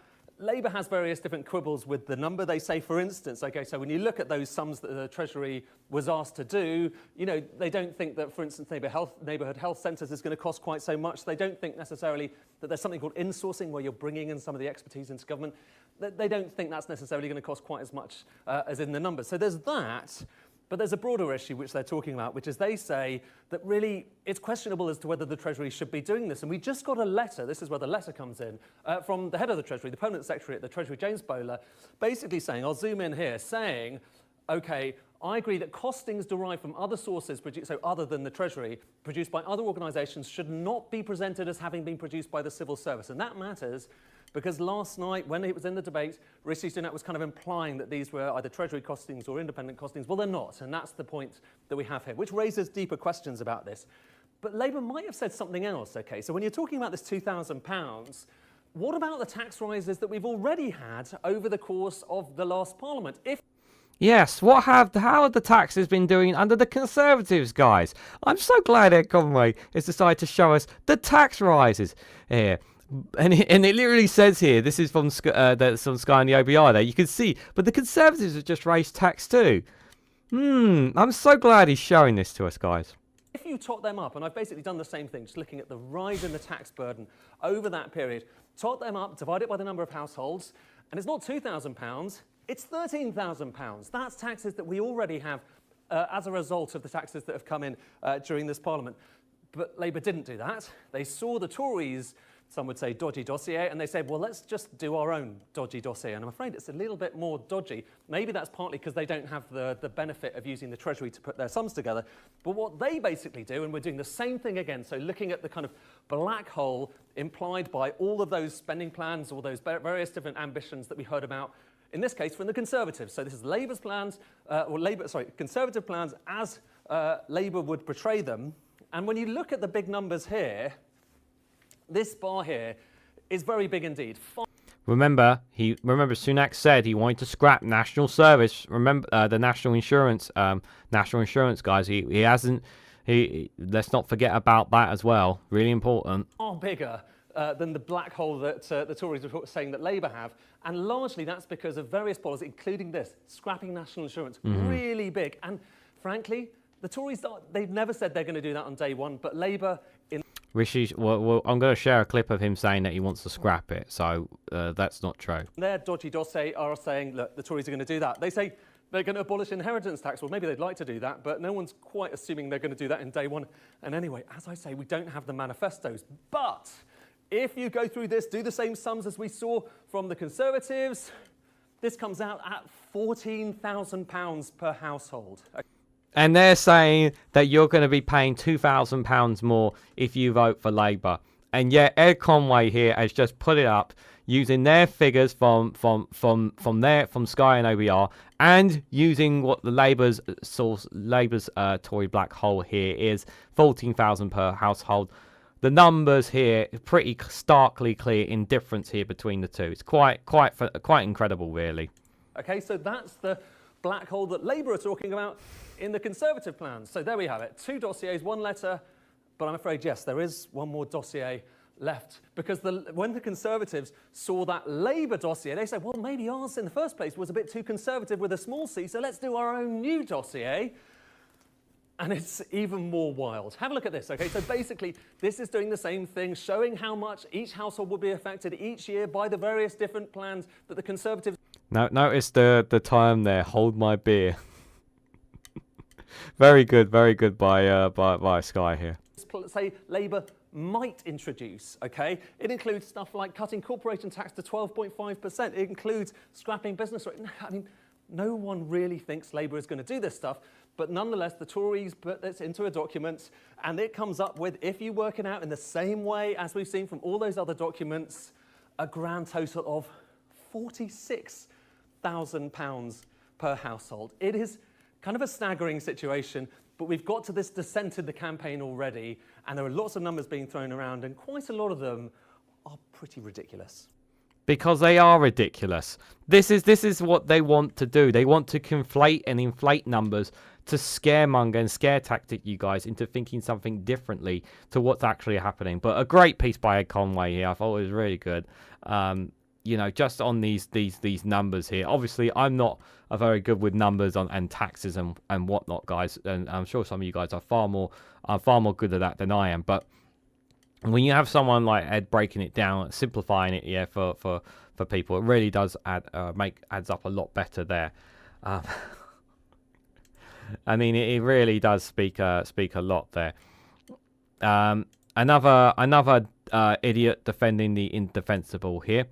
Labour has various different quibbles with the number. They say, for instance, okay, so when you look at those sums that the Treasury was asked to do, you know, they don't think that, for instance, neighbourhood health centres is going to cost quite so much. They don't think necessarily that there's something called insourcing, where you're bringing in some of the expertise into government. They don't think that's necessarily going to cost quite as much as in the numbers. So there's that. But there's a broader issue which they're talking about, which is they say that really it's questionable as to whether the Treasury should be doing this. And we just got a letter, this is where the letter comes in, from the head of the Treasury, the permanent secretary at the Treasury, James Bowler, basically saying, I'll zoom in here, saying, OK, I agree that costings derived from other sources, so other than the Treasury, produced by other organisations, should not be presented as having been produced by the civil service. And that matters because last night, when it was in the debate, Rishi Sunak was kind of implying that these were either Treasury costings or independent costings. Well, they're not, and that's the point that we have here, which raises deeper questions about this. But Labour might have said something else, OK? So when you're talking about this £2,000, what about the tax rises that we've already had over the course of the last Parliament? Yes, how have the taxes been doing under the Conservatives, guys? I'm so glad Ed Conway has decided to show us the tax rises here. And it literally says here, this is from Sky and the OBI there, you can see, but the Conservatives have just raised tax too. I'm so glad he's showing this to us, guys. If you tot them up, and I've basically done the same thing, just looking at the rise in the tax burden over that period, tot them up, divide it by the number of households, and it's not £2,000, it's £13,000. That's taxes that we already have as a result of the taxes that have come in during this Parliament. But Labour didn't do that. They saw the Tories some would say dodgy dossier, and they said, well, let's just do our own dodgy dossier. And I'm afraid it's a little bit more dodgy. Maybe that's partly because they don't have the benefit of using the Treasury to put their sums together. But what they basically do, and we're doing the same thing again, so looking at the kind of black hole implied by all of those spending plans, all those various different ambitions that we heard about, in this case from the Conservatives. So this is Labour's plans, Conservative plans as Labour would portray them. And when you look at the big numbers here, this bar here is very big indeed. Remember Sunak said he wanted to scrap national service. Remember the national insurance guys. He hasn't. Let's not forget about that as well. Really important. Far bigger than the black hole that the Tories are saying that Labour have, and largely that's because of various policies, including this scrapping national insurance. Really big, and frankly, the Tories they've never said they're going to do that on day one, but Labour in. Well, I'm going to share a clip of him saying that he wants to scrap it, so that's not true. Their dodgy dossier are saying, look, the Tories are going to do that. They say they're going to abolish inheritance tax. Well, maybe they'd like to do that, but no one's quite assuming they're going to do that in day one. And anyway, as I say, we don't have the manifestos. But if you go through this, do the same sums as we saw from the Conservatives, this comes out at £14,000 per household. And they're saying that you're going to be paying £2,000 more if you vote for Labour. And yet Ed Conway here has just put it up using their figures from Sky and OBR, and using what the Labour's Tory black hole here is £14,000 per household. The numbers here are pretty starkly clear in difference here between the two. It's quite incredible, really. Okay, so that's the black hole that Labour are talking about in the Conservative plans. So there we have it. 2 dossiers, 1 letter, but I'm afraid, yes, there is one more dossier left, because when the Conservatives saw that Labour dossier, they said, well, maybe ours in the first place was a bit too conservative with a small c, so let's do our own new dossier. And it's even more wild. Have a look at this, okay? So basically, this is doing the same thing, showing how much each household will be affected each year by the various different plans that the Conservatives... Now, notice the time there, hold my beer. Very good by Sky here. Say Labour might introduce, okay? It includes stuff like cutting corporation tax to 12.5%. It includes scrapping business rate. I mean, no one really thinks Labour is going to do this stuff, but nonetheless, the Tories put this into a document, and it comes up with, if you work it out in the same way as we've seen from all those other documents, a grand total of £46,000 per household. It is kind of a staggering situation, but we've got to this descent in the campaign already, and there are lots of numbers being thrown around, and quite a lot of them are pretty ridiculous. Because they are ridiculous. This is what they want to do. They want to conflate and inflate numbers to scaremonger and scare tactic you guys into thinking something differently to what's actually happening. But a great piece by Ed Conway here. I thought it was really good. You know, just on these numbers here. Obviously, I'm not very good with numbers and taxes and whatnot, guys. And I'm sure some of you guys are far more good at that than I am. But when you have someone like Ed breaking it down, simplifying it, yeah, for people, it really does adds up a lot better there. I mean, it really does speak a lot there. Another idiot defending the indefensible here.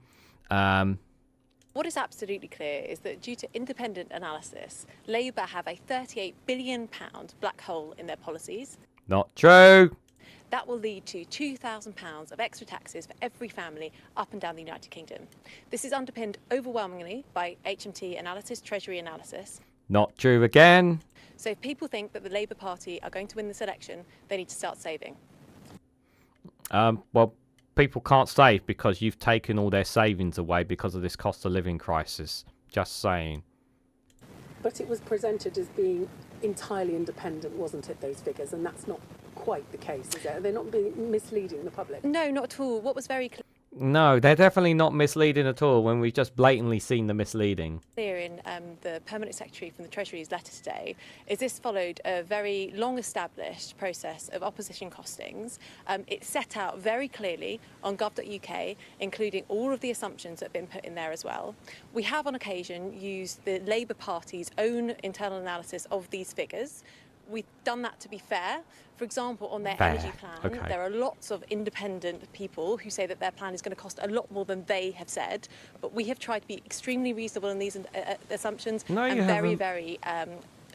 What is absolutely clear is that due to independent analysis, Labour have a £38 billion black hole in their policies. Not true. That will lead to £2,000 of extra taxes for every family up and down the United Kingdom. This is underpinned overwhelmingly by HMT analysis, Treasury analysis. Not true again. So if people think that the Labour Party are going to win this election, they need to start saving. Well, people can't save because you've taken all their savings away because of this cost of living crisis. Just saying. But it was presented as being entirely independent, wasn't it, those figures? And that's not quite the case, is it? They're not being misleading the public. No, not at all. What was very clear... No, they're definitely not misleading at all when we've just blatantly seen the misleading. Clear in the Permanent Secretary from the Treasury's letter today is this followed a very long-established process of opposition costings. It set out very clearly on gov.uk, including all of the assumptions that have been put in there as well. We have on occasion used the Labour Party's own internal analysis of these figures. we've done that to be fair. For example, on their Fair. energy plan, Okay. there are lots of independent people who say that their plan is going to cost a lot more than they have said. But we have tried to be extremely reasonable in these assumptions No, and you very, haven't. very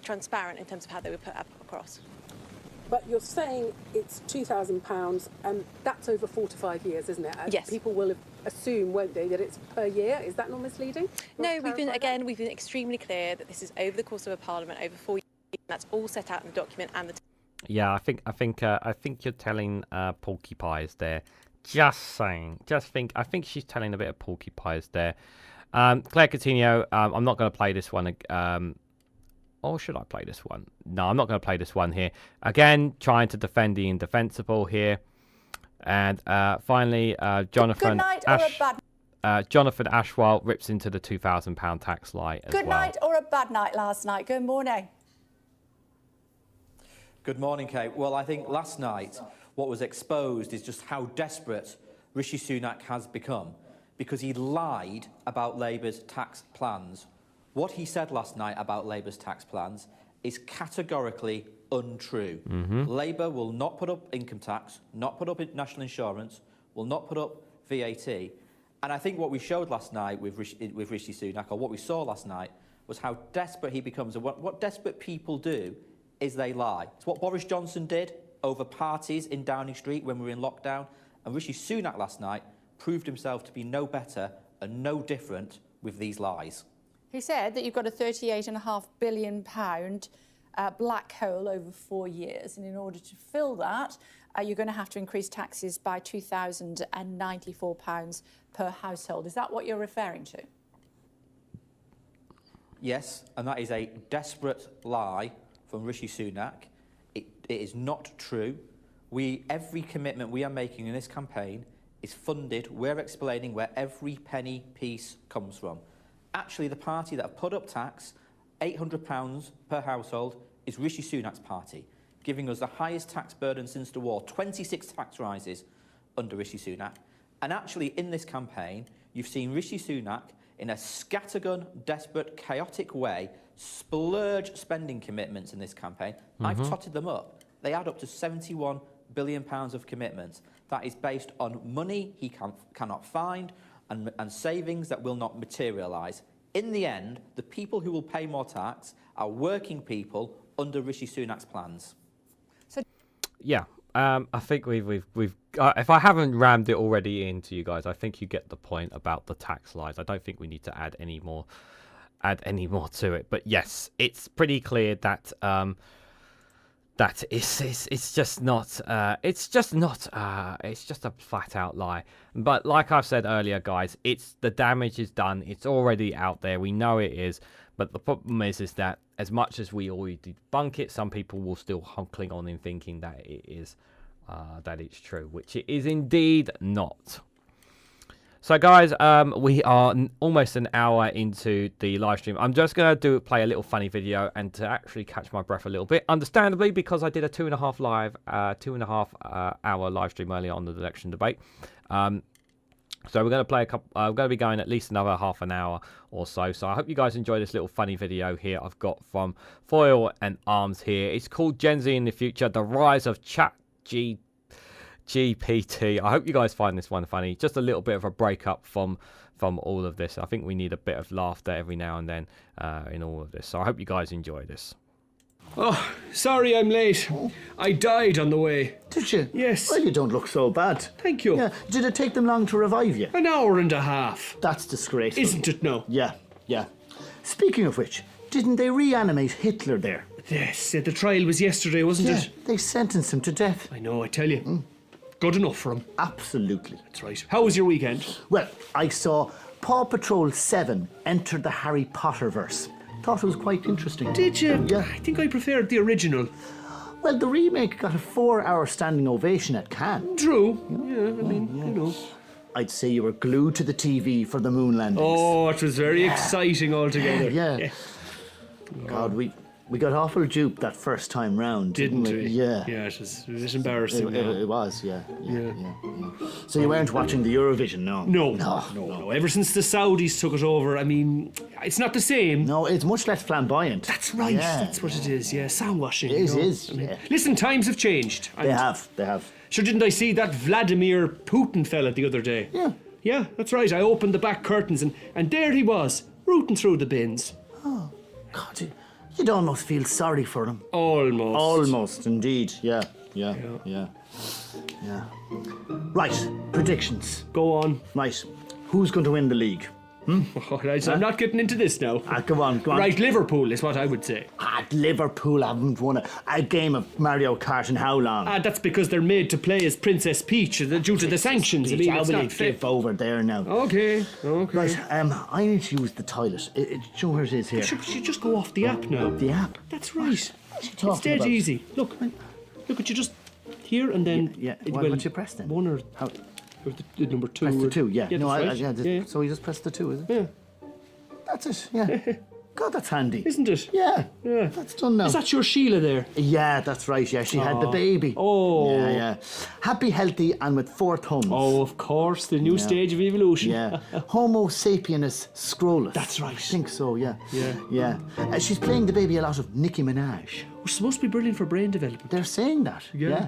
transparent in terms of how they were put up across. But you're saying it's £2,000, and that's over 4 to 5 years, isn't it? Yes. People will assume, won't they, that it's per year? Is that not misleading? No, we've been extremely clear that this is over the course of a parliament over 4 years. That's all set out in the document and the. Yeah, I think you're telling porcupines there. Just saying. I think she's telling a bit of porcupines there. Claire Coutinho, I'm not going to play this one. Or should I play this one? No, I'm not going to play this one here. Again, trying to defend the indefensible here. And finally, Jonathan Jonathan Ashwell rips into the £2,000 tax lie as well. Good night or a bad night last night? Good morning. Good morning, Kate. Well, I think last night what was exposed is just how desperate Rishi Sunak has become, because he lied about Labour's tax plans. What he said last night about Labour's tax plans is categorically untrue. Labour will not put up income tax, not put up national insurance, will not put up VAT. And I think what we showed last night with Rishi Sunak, or what we saw last night, was how desperate he becomes. And what desperate people do is they lie. It's what Boris Johnson did over parties in Downing Street when we were in lockdown. And Rishi Sunak last night proved himself to be no better and no different with these lies. He said that you've got a £38.5 billion black hole over 4 years, and in order to fill that, you're going to have to increase taxes by £2,094 per household. Is that what you're referring to? Yes, and that is a desperate lie from Rishi Sunak. It is not true. Every commitment we are making in this campaign is funded. We're explaining where every penny piece comes from. Actually, the party that have put up tax, £800 per household, is Rishi Sunak's party, giving us the highest tax burden since the war, 26 tax rises under Rishi Sunak. And actually, in this campaign, you've seen Rishi Sunak, in a scattergun, desperate, chaotic way, splurge spending commitments in this campaign. I've totted them up. They add up to £71 billion of commitments. That is based on money he cannot find and savings that will not materialise. In the end, the people who will pay more tax are working people under Rishi Sunak's plans. Yeah, I think we've if I haven't rammed it already into you guys, I think you get the point about the tax lies. I don't think we need to add any more to it. But yes, it's pretty clear that that it's just a flat out lie. But like I've said earlier, guys, the damage is done. It's already out there. We know it is. But the problem is that as much as we already debunk it, some people will still cling on in thinking that it is that it's true, which it is indeed not. So guys, we are almost an hour into the live stream. I'm just going to play a little funny video and to actually catch my breath a little bit, understandably, because I did a 2.5 hour live stream earlier on the election debate. So we're going to play I'm going to be going at least another half an hour or so. So I hope you guys enjoy this little funny video here I've got from Foil and Arms here. It's called Gen Z in the Future, the Rise of GPT. I hope you guys find this one funny. Just a little bit of a breakup from all of this. I think we need a bit of laughter every now and then in all of this. So I hope you guys enjoy this. Oh, sorry I'm late. I died on the way. Did you? Yes. Well, you don't look so bad. Thank you. Yeah. Did it take them long to revive you? An hour and a half. That's disgraceful. Isn't it now? Yeah. Speaking of which, didn't they reanimate Hitler there? Yes, the trial was yesterday, wasn't it? They sentenced him to death. I know, I tell you. Good enough for him. Absolutely. That's right. How was your weekend? Well, I saw Paw Patrol 7 enter the Harry Potter verse. Thought it was quite interesting. Did you? Yeah. I think I preferred the original. Well, the remake got a 4-hour standing ovation at Cannes. True. Yeah, I mean, you know. I'd say you were glued to the TV for the moon landings. Oh, it was very exciting altogether. Yeah. God, we We got awful duped that first time round, didn't we? Yeah. Yeah, it was embarrassing. It was, yeah. So you weren't watching the Eurovision, no? No. Ever since the Saudis took it over, I mean, it's not the same. No, it's much less flamboyant. That's right. That's what it is. Yeah, sound washing. It you know? is. I mean, listen, times have changed. They have. Sure, didn't I see that Vladimir Putin fella the other day? Yeah. Yeah, that's right. I opened the back curtains and there he was, rooting through the bins. Oh, God, you'd almost feel sorry for him. Almost, indeed. Yeah. Right, predictions. Go on. Right, who's going to win the league? All right, I'm not getting into this now. Go on. Right, Liverpool is what I would say. Liverpool haven't won a game of Mario Kart in how long? That's because they're made to play as Princess Peach due to the sanctions. I mean, How it's will not it fair. give over there now? Okay. Right, I need to use the toilet. Do you know where it is here? You just go off the app now. The app? That's right. What are you It's talking dead about? easy. Look, at you just here and then. Yeah. it What will- you press then? One or the number two. Press the or- 2, yeah. Yeah, No, that's right. yeah. So you just press the 2, is it? Yeah. That's it, yeah. God, that's handy. Isn't it? Yeah. Yeah. That's done now. Is that your Sheila there? Yeah, that's right. Yeah, she had the baby. Oh. Yeah. Happy, healthy, and with 4 thumbs. Oh, of course, the new stage of evolution. Yeah. Homo sapiens scrollus. That's right. I think so, yeah. Yeah. She's playing the baby a lot of Nicki Minaj. We're supposed to be brilliant for brain development. They're saying that. Yeah.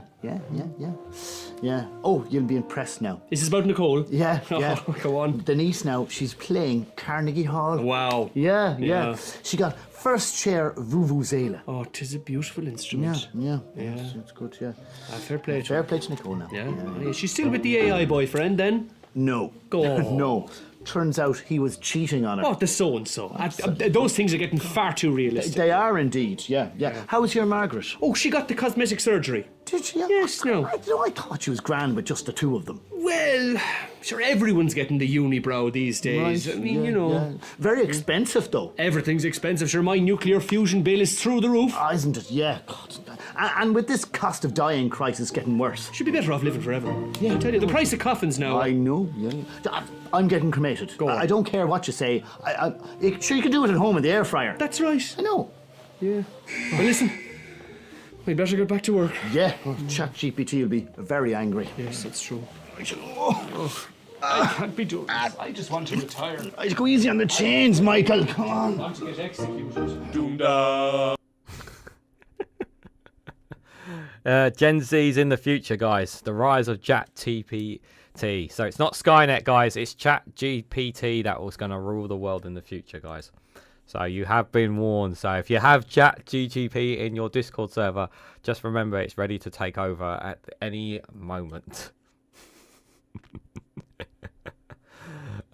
Yeah. Oh, you'll be impressed now. Is this about Nicole? Yeah. Oh, go on. Denise now, she's playing Carnegie Hall. Wow. Yeah. She got first chair Vuvuzela. Oh, 'tis a beautiful instrument. Yeah. It's good, yeah. Fair play to Fair her. play to Nicole now. Yeah. She's still with the AI boyfriend then? No. Go on. No. Turns out he was cheating on her. Oh, the so-and-so. Those things are getting far too realistic. They are indeed, yeah. How was your Margaret? Oh, she got the cosmetic surgery. Did she? Yes, no. I thought she was grand with just the 2 of them. Well, sure, everyone's getting the unibrow these days. I mean, you know. Yeah. Very expensive, though. Everything's expensive. Sure, my nuclear fusion bill is through the roof. Isn't it? Yeah. God. And with this cost of dying crisis getting worse. Should be better off living forever. Yeah, I tell you, the price of coffins now. I know, yeah. I'm getting cremated. Go on. I don't care what you say. Sure, you can do it at home in the air fryer. That's right. I know. Yeah. Well, listen, we better get back to work. Yeah. ChatGPT will be very angry. Yes, that's true. I can't be doing this. I just want to retire. I'd go easy on the chains, Michael. Come on. Want to get executed. Doom-da. Gen Z's in the future, guys. The rise of ChatGPT. So it's not Skynet, guys. It's ChatGPT that was going to rule the world in the future, guys. So you have been warned. So if you have ChatGPT in your Discord server, just remember it's ready to take over at any moment.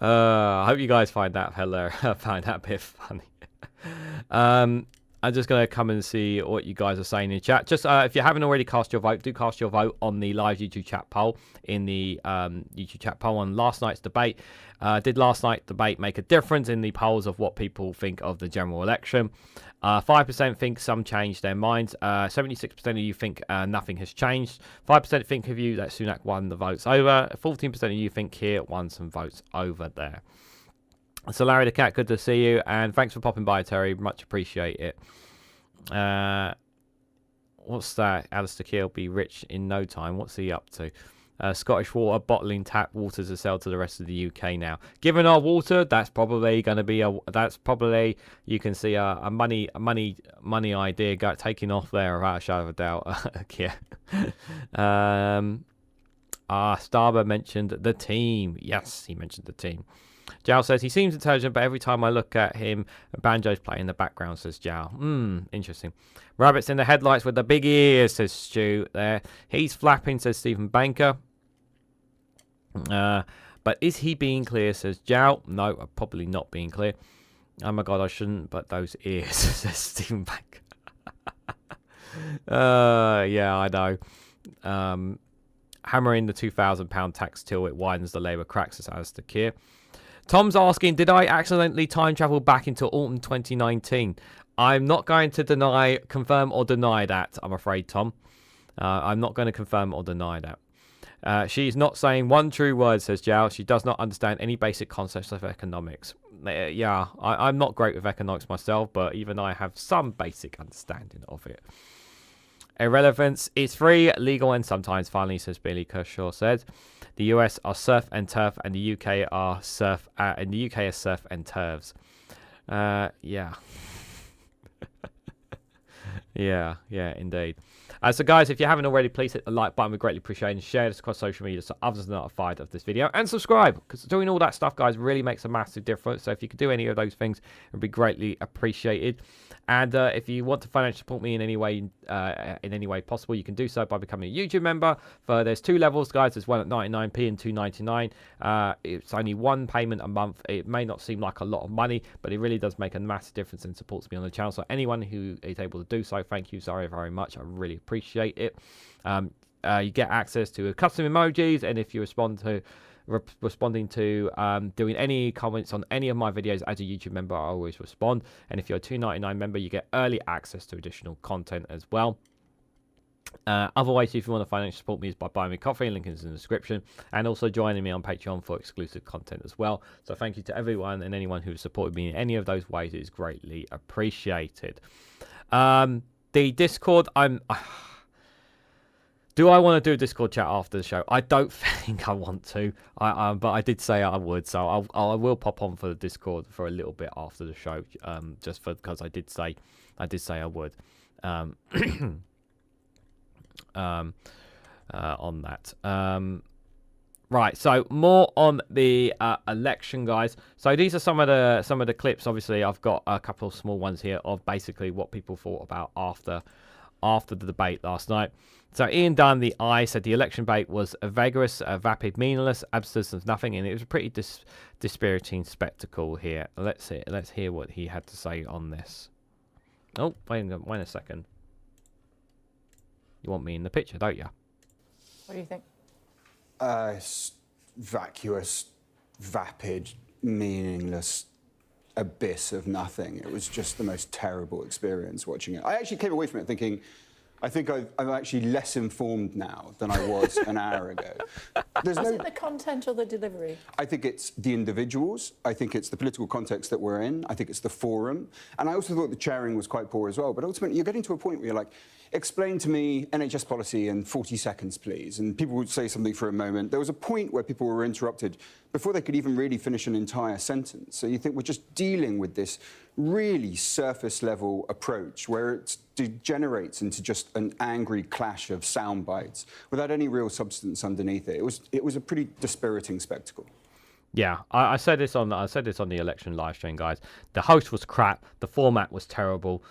I hope you guys find that find that bit funny. I'm just going to come and see what you guys are saying in chat. Just if you haven't already cast your vote, do cast your vote on the live YouTube chat poll in the YouTube chat poll on last night's debate. Did last night's debate make a difference in the polls of what people think of the general election? 5% think some changed their minds. 76% of you think nothing has changed. 5% think of you that Sunak won the votes over. 14% of you think Keir won some votes over there. So Larry the Cat, good to see you, and thanks for popping by, Terry. Much appreciate it. What's that? Alistair Keir will be rich in no time. What's he up to? Scottish Water bottling tap water to sell to the rest of the UK now. Given our water, that's probably going to be you can see a money idea taking off there without a shadow of a doubt. Yeah. Starber mentioned the team. Yes, he mentioned the team. Jal says he seems intelligent, but every time I look at him, banjo's playing in the background, says Jal. Interesting. Rabbits in the headlights with the big ears, says Stu there. He's flapping, says Stephen Banker. But is he being clear, says Jal. No, probably not being clear. Oh my god, I shouldn't, but those ears, says Stephen Banker. Yeah, I know. Hammering the £2,000 tax till it widens the Labour cracks, says Alistair Keir. Tom's asking, did I accidentally time travel back into autumn 2019? I'm not going to confirm or deny that, I'm afraid, Tom. I'm not going to confirm or deny that. She's not saying one true word, says Jal. She does not understand any basic concepts of economics. yeah, I'm not great with economics myself, but even I have some basic understanding of it. Irrelevance is free, legal, and sometimes finally, says Billy Kershaw said. The US are surf and turf, and the UK are surf. And the UK is surf and turfs. Yeah. yeah, indeed. So guys, if you haven't already, please hit the like button. We greatly appreciate it. And share this across social media so others are notified of this video. And subscribe, because doing all that stuff, guys, really makes a massive difference. So if you could do any of those things, it would be greatly appreciated. And if you want to financially support me in any way possible, you can do so by becoming a YouTube member. There's 2 levels, guys. There's one at 99p and 2.99. It's only 1 payment a month. It may not seem like a lot of money, but it really does make a massive difference and supports me on the channel. So anyone who is able to do so, thank you very, very much. I really appreciate it. You get access to custom emojis, and if you responding to doing any comments on any of my videos as a YouTube member, I always respond. And if you're a $2.99 member, you get early access to additional content as well. Other ways, if you want to financially support me, is by buying me coffee. Link is in the description, and also joining me on Patreon for exclusive content as well. So thank you to everyone and anyone who supported me in any of those ways. It is greatly appreciated. The Discord, do I want to do a Discord chat after the show? I don't think I want to, but I did say I would, so I will pop on for the Discord for a little bit after the show, just because I did say I would, on that. Right, so more on the election, guys. So these are some of the clips. Obviously, I've got a couple of small ones here of basically what people thought about after the debate last night. So Ian Dunn, the I, said the election debate was a vigorous, vapid, meaningless, absence of nothing, and it was a pretty dispiriting spectacle here. Let's hear what he had to say on this. Oh, wait a second. You want me in the picture, don't you? What do you think? Vacuous, vapid, meaningless abyss of nothing. It was just the most terrible experience watching it. I actually came away from it thinking, I think I'm actually less informed now than I was an hour ago. Is it the content or the delivery? I think it's the individuals. I think it's the political context that we're in. I think it's the forum. And I also thought the chairing was quite poor as well. But ultimately, you're getting to a point where you're like, explain to me NHS policy in 40 seconds, please. And people would say something for a moment. There was a point where people were interrupted before they could even really finish an entire sentence. So you think we're just dealing with this really surface-level approach where it degenerates into just an angry clash of sound bites without any real substance underneath it. It was a pretty dispiriting spectacle. Yeah, I said this on the election live stream, guys. The host was crap. The format was terrible.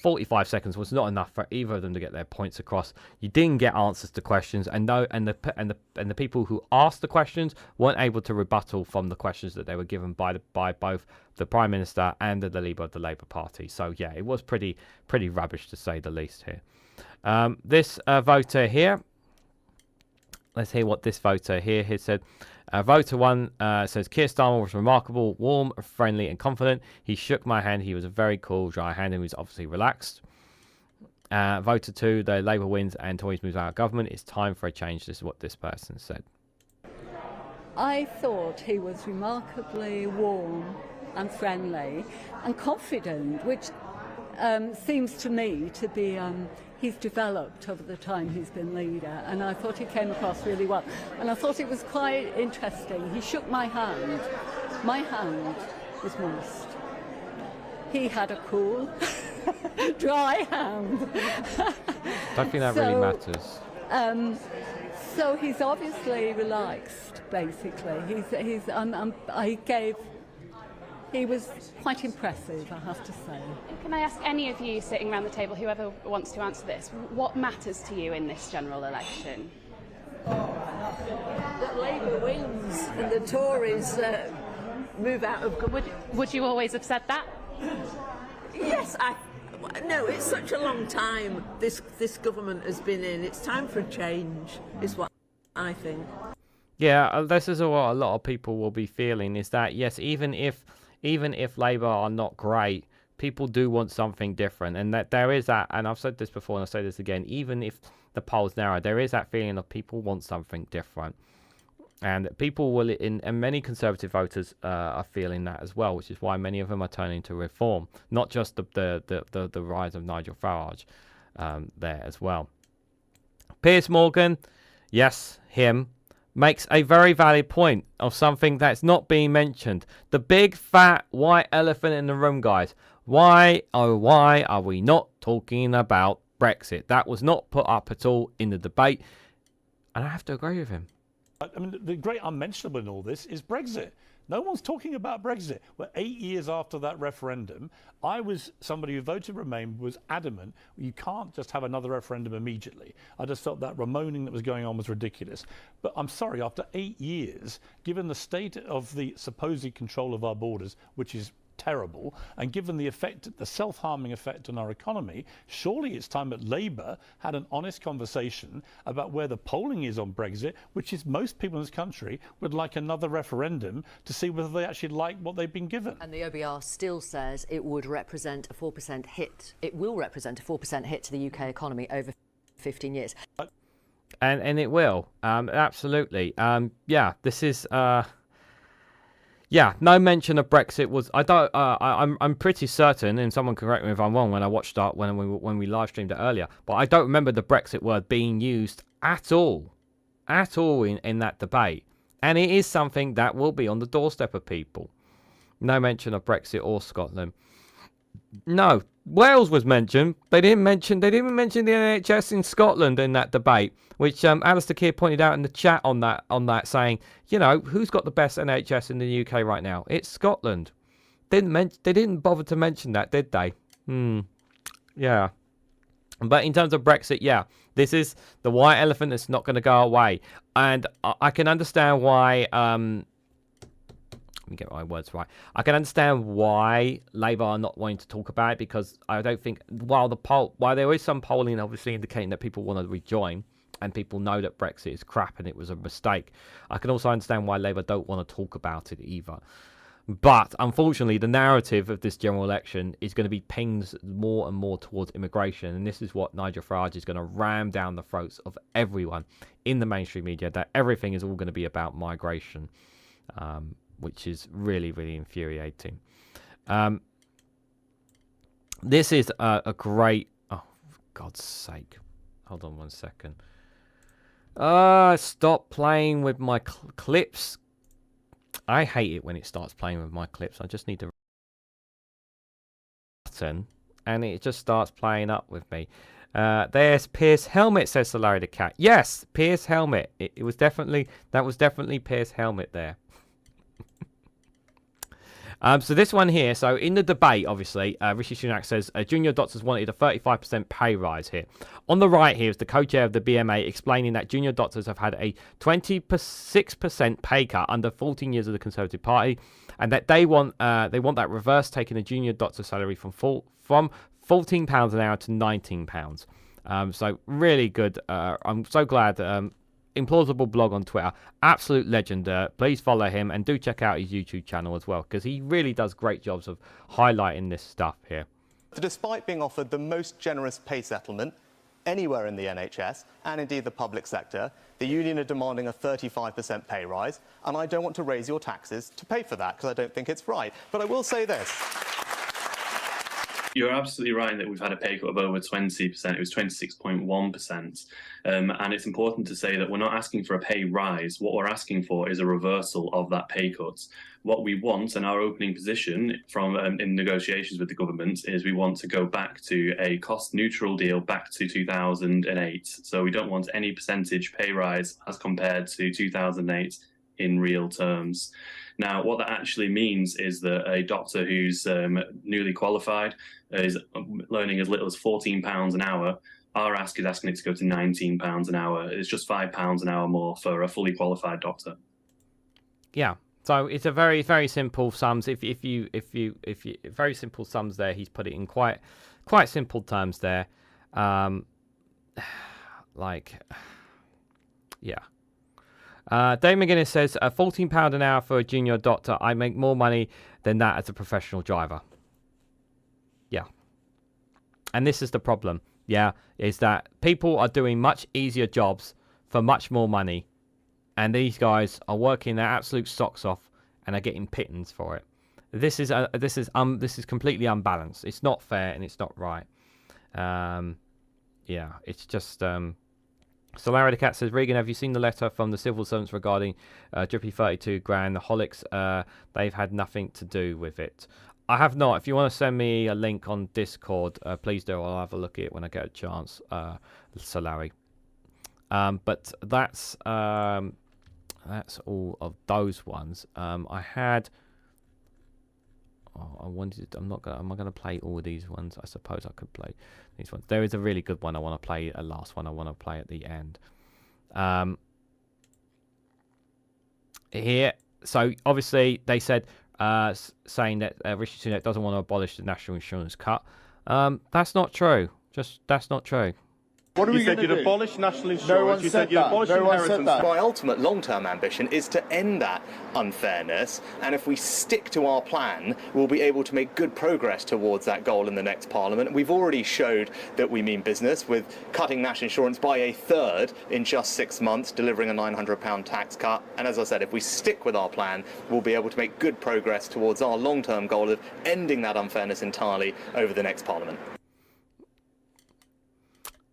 45 seconds was not enough for either of them to get their points across. You didn't get answers to questions, and the people who asked the questions weren't able to rebuttal from the questions that they were given by both the Prime Minister and the leader of the Labour Party. So yeah, it was pretty rubbish to say the least here. This voter here. Let's hear what this voter here said. Voter 1 says, Keir Starmer was remarkable, warm, friendly, and confident. He shook my hand. He was a very cool, dry hand, and he was obviously relaxed. Voter 2, the Labour wins and Tories moves out of government. It's time for a change. This is what this person said. I thought he was remarkably warm and friendly and confident, which seems to me to be he's developed over the time he's been leader, and I thought he came across really well. And I thought it was quite interesting. He shook my hand. My hand was moist. He had a cool, dry hand. Don't think that really matters. So he's obviously relaxed, basically. He was quite impressive, I have to say. Can I ask any of you sitting around the table, whoever wants to answer this, what matters to you in this general election? That Labour wins and the Tories move out of government. Would you always have said that? Yes, no, it's such a long time this government has been in. It's time for a change, is what I think. Yeah, this is what a lot of people will be feeling, is that, yes, even if Labour are not great, people do want something different. And that there is that, and I've said this before and I'll say this again, even if the polls narrow, there is that feeling of people want something different. And people will, and many Conservative voters are feeling that as well, which is why many of them are turning to reform, not just the rise of Nigel Farage there as well. Piers Morgan, yes, him, makes a very valid point of something that's not being mentioned. The big fat white elephant in the room, guys. Why, oh why are we not talking about Brexit? That was not put up at all in the debate, and I have to agree with him. I mean, the great unmentionable in all this is Brexit. No one's talking about Brexit. Well, 8 years after that referendum, I was somebody who voted Remain, was adamant you can't just have another referendum immediately. I just felt that Ramoning that was going on was ridiculous. But I'm sorry, after 8 years, given the state of the supposed control of our borders, which is terrible, and given the effect, the self-harming effect on our economy, surely it's time that Labour had an honest conversation about where the polling is on Brexit, which is most people in this country would like another referendum to see whether they actually like what they've been given. And the OBR still says it would represent a 4% hit. It will represent a 4% hit to the UK economy over 15 years. And it will, absolutely. Yeah, this is. Yeah, no mention of Brexit was. I don't. I'm pretty certain, and someone can correct me if I'm wrong. When I watched that, when we live streamed it earlier, but I don't remember the Brexit word being used at all in that debate. And it is something that will be on the doorstep of people. No mention of Brexit or Scotland. No, Wales was mentioned. They didn't mention the NHS in Scotland in that debate, which Alistair Keir pointed out in the chat on that, saying, you know, who's got the best NHS in the UK right now? It's Scotland. They didn't bother to mention that, did they? Yeah. But in terms of Brexit, yeah, this is the white elephant that's not going to go away, and I can understand why. Let me get my words right. I can understand why Labour are not wanting to talk about it, because I don't think while there is some polling obviously indicating that people want to rejoin and people know that Brexit is crap and it was a mistake, I can also understand why Labour don't want to talk about it either. But unfortunately, the narrative of this general election is going to be pinged more and more towards immigration, and this is what Nigel Farage is going to ram down the throats of everyone in the mainstream media, that everything is all going to be about migration. Which is really, really infuriating. This is a great... Oh, for God's sake. Hold on 1 second. Stop playing with my clips. I hate it when it starts playing with my clips. I just need to... button, and it just starts playing up with me. There's Pierce Helmet, says Larry the Cat. Yes, Pierce Helmet. It was definitely... That was definitely Pierce Helmet there. So this one here, so in the debate, obviously, Rishi Sunak says junior doctors wanted a 35% pay rise here. On the right here is the co-chair of the BMA explaining that junior doctors have had a 26% pay cut under 14 years of the Conservative Party, and that they want that reverse, taking a junior doctor salary from £14 an hour to £19. So really good. I'm so glad. Implausible blog on Twitter, absolute legend. Please follow him and do check out his YouTube channel as well, because he really does great jobs of highlighting this stuff here. Despite being offered the most generous pay settlement anywhere in the NHS and indeed the public sector, the union are demanding a 35% pay rise, and I don't want to raise your taxes to pay for that because I don't think it's right. But I will say this. You're absolutely right that we've had a pay cut of over 20%. It was 26.1%. And it's important to say that we're not asking for a pay rise. What we're asking for is a reversal of that pay cut. What we want, and our opening position from in negotiations with the government, is we want to go back to a cost-neutral deal back to 2008. So we don't want any percentage pay rise as compared to 2008 in real terms. Now, what that actually means is that a doctor who's newly qualified is learning as little as £14 an hour. Our ask is asking it to go to £19 an hour. It's just £5 an hour more for a fully qualified doctor. Yeah. So it's a very, very simple sums. If you very simple sums there. He's put it in quite simple terms there. Like, yeah. Dave McGuinness says, £14 an hour for a junior doctor. I make more money than that as a professional driver. Yeah. And this is the problem, yeah, is that people are doing much easier jobs for much more money and these guys are working their absolute socks off and are getting pittance for it. This is completely unbalanced. It's not fair and it's not right. Yeah, it's just. So Larry the Cat says, Regan, have you seen the letter from the civil servants regarding Drippy 32 grand? The holics, they've had nothing to do with it. I have not. If you want to send me a link on Discord, please do. I'll have a look at it when I get a chance. So Larry. But that's all of those ones. I had. Oh, I wanted. I'm not gonna. Am I gonna play all of these ones? I suppose I could play these ones. There is a really good one I want to play. A last one I want to play at the end. Here. So obviously they said, saying that Rishi Sunak doesn't want to abolish the national insurance cut. That's not true. That's not true. What are we going to do? You said you'd abolish national insurance. You said you'd abolish inheritance. My ultimate long-term ambition is to end that unfairness, and if we stick to our plan, we'll be able to make good progress towards that goal in the next Parliament. We've already showed that we mean business with cutting national insurance by a third in just 6 months, delivering a £900 tax cut. And as I said, if we stick with our plan, we'll be able to make good progress towards our long-term goal of ending that unfairness entirely over the next Parliament.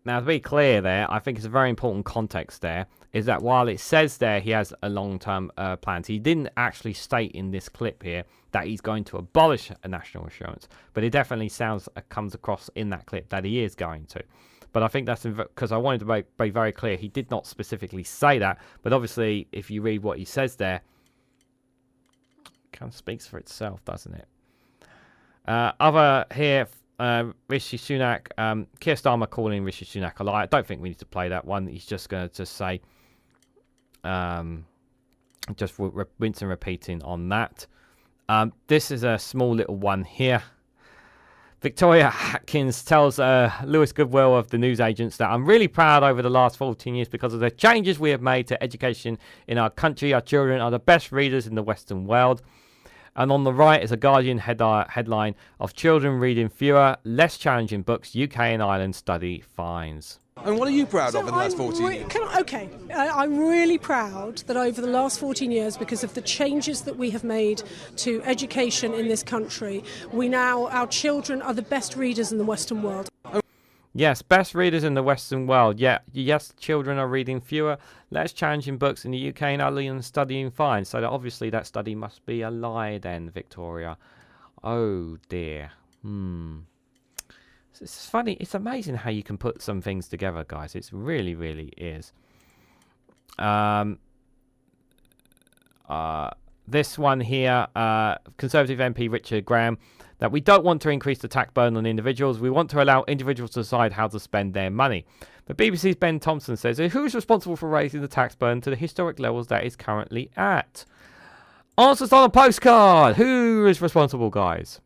Now, to be clear there, I think it's a very important context there, is that while it says there he has a long-term plan, he didn't actually state in this clip here that he's going to abolish a national insurance, but it definitely comes across in that clip that he is going to. But I think that's because I wanted to be very clear, he did not specifically say that, but obviously if you read what he says there, it kind of speaks for itself, doesn't it? Other here... Rishi Sunak, Keir Starmer calling Rishi Sunak a liar. I don't think we need to play that one. He's just going to just say, just rinse and repeating on that. This is a small little one here. Victoria Atkins tells Lewis Goodwill of the news agents that I'm really proud over the last 14 years because of the changes we have made to education in our country. Our children are the best readers in the Western world. And on the right is a Guardian headline of children reading fewer, less challenging books. UK and Ireland study finds. And what are you proud of in the last 14 years? I'm really proud that over the last 14 years, because of the changes that we have made to education in this country, our children are the best readers in the Western world. Yes, best readers in the Western world. Yeah, yes, children are reading fewer, less challenging books in the UK and Ireland studying fine. So obviously that study must be a lie then, Victoria. Oh dear. It's funny. It's amazing how you can put some things together, guys. It really, really is. This one here, Conservative MP Richard Graham, that we don't want to increase the tax burden on individuals. We want to allow individuals to decide how to spend their money. But BBC's Ben Thompson says, who's responsible for raising the tax burden to the historic levels that it's currently at? Answers on a postcard. Who is responsible, guys?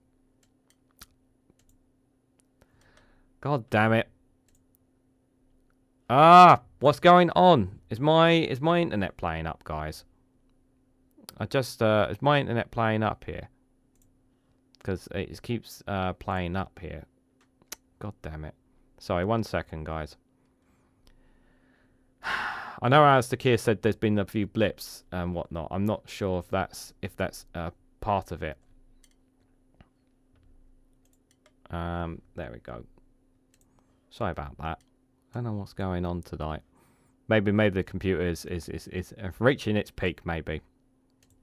God damn it. What's going on? Is my internet playing up, guys? Is my internet playing up here? Because it keeps playing up here. God damn it. Sorry, 1 second, guys. I know Alistair Keir said there's been a few blips and whatnot. I'm not sure if that's part of it. There we go. Sorry about that. I don't know what's going on tonight. Maybe the computer is reaching its peak, maybe.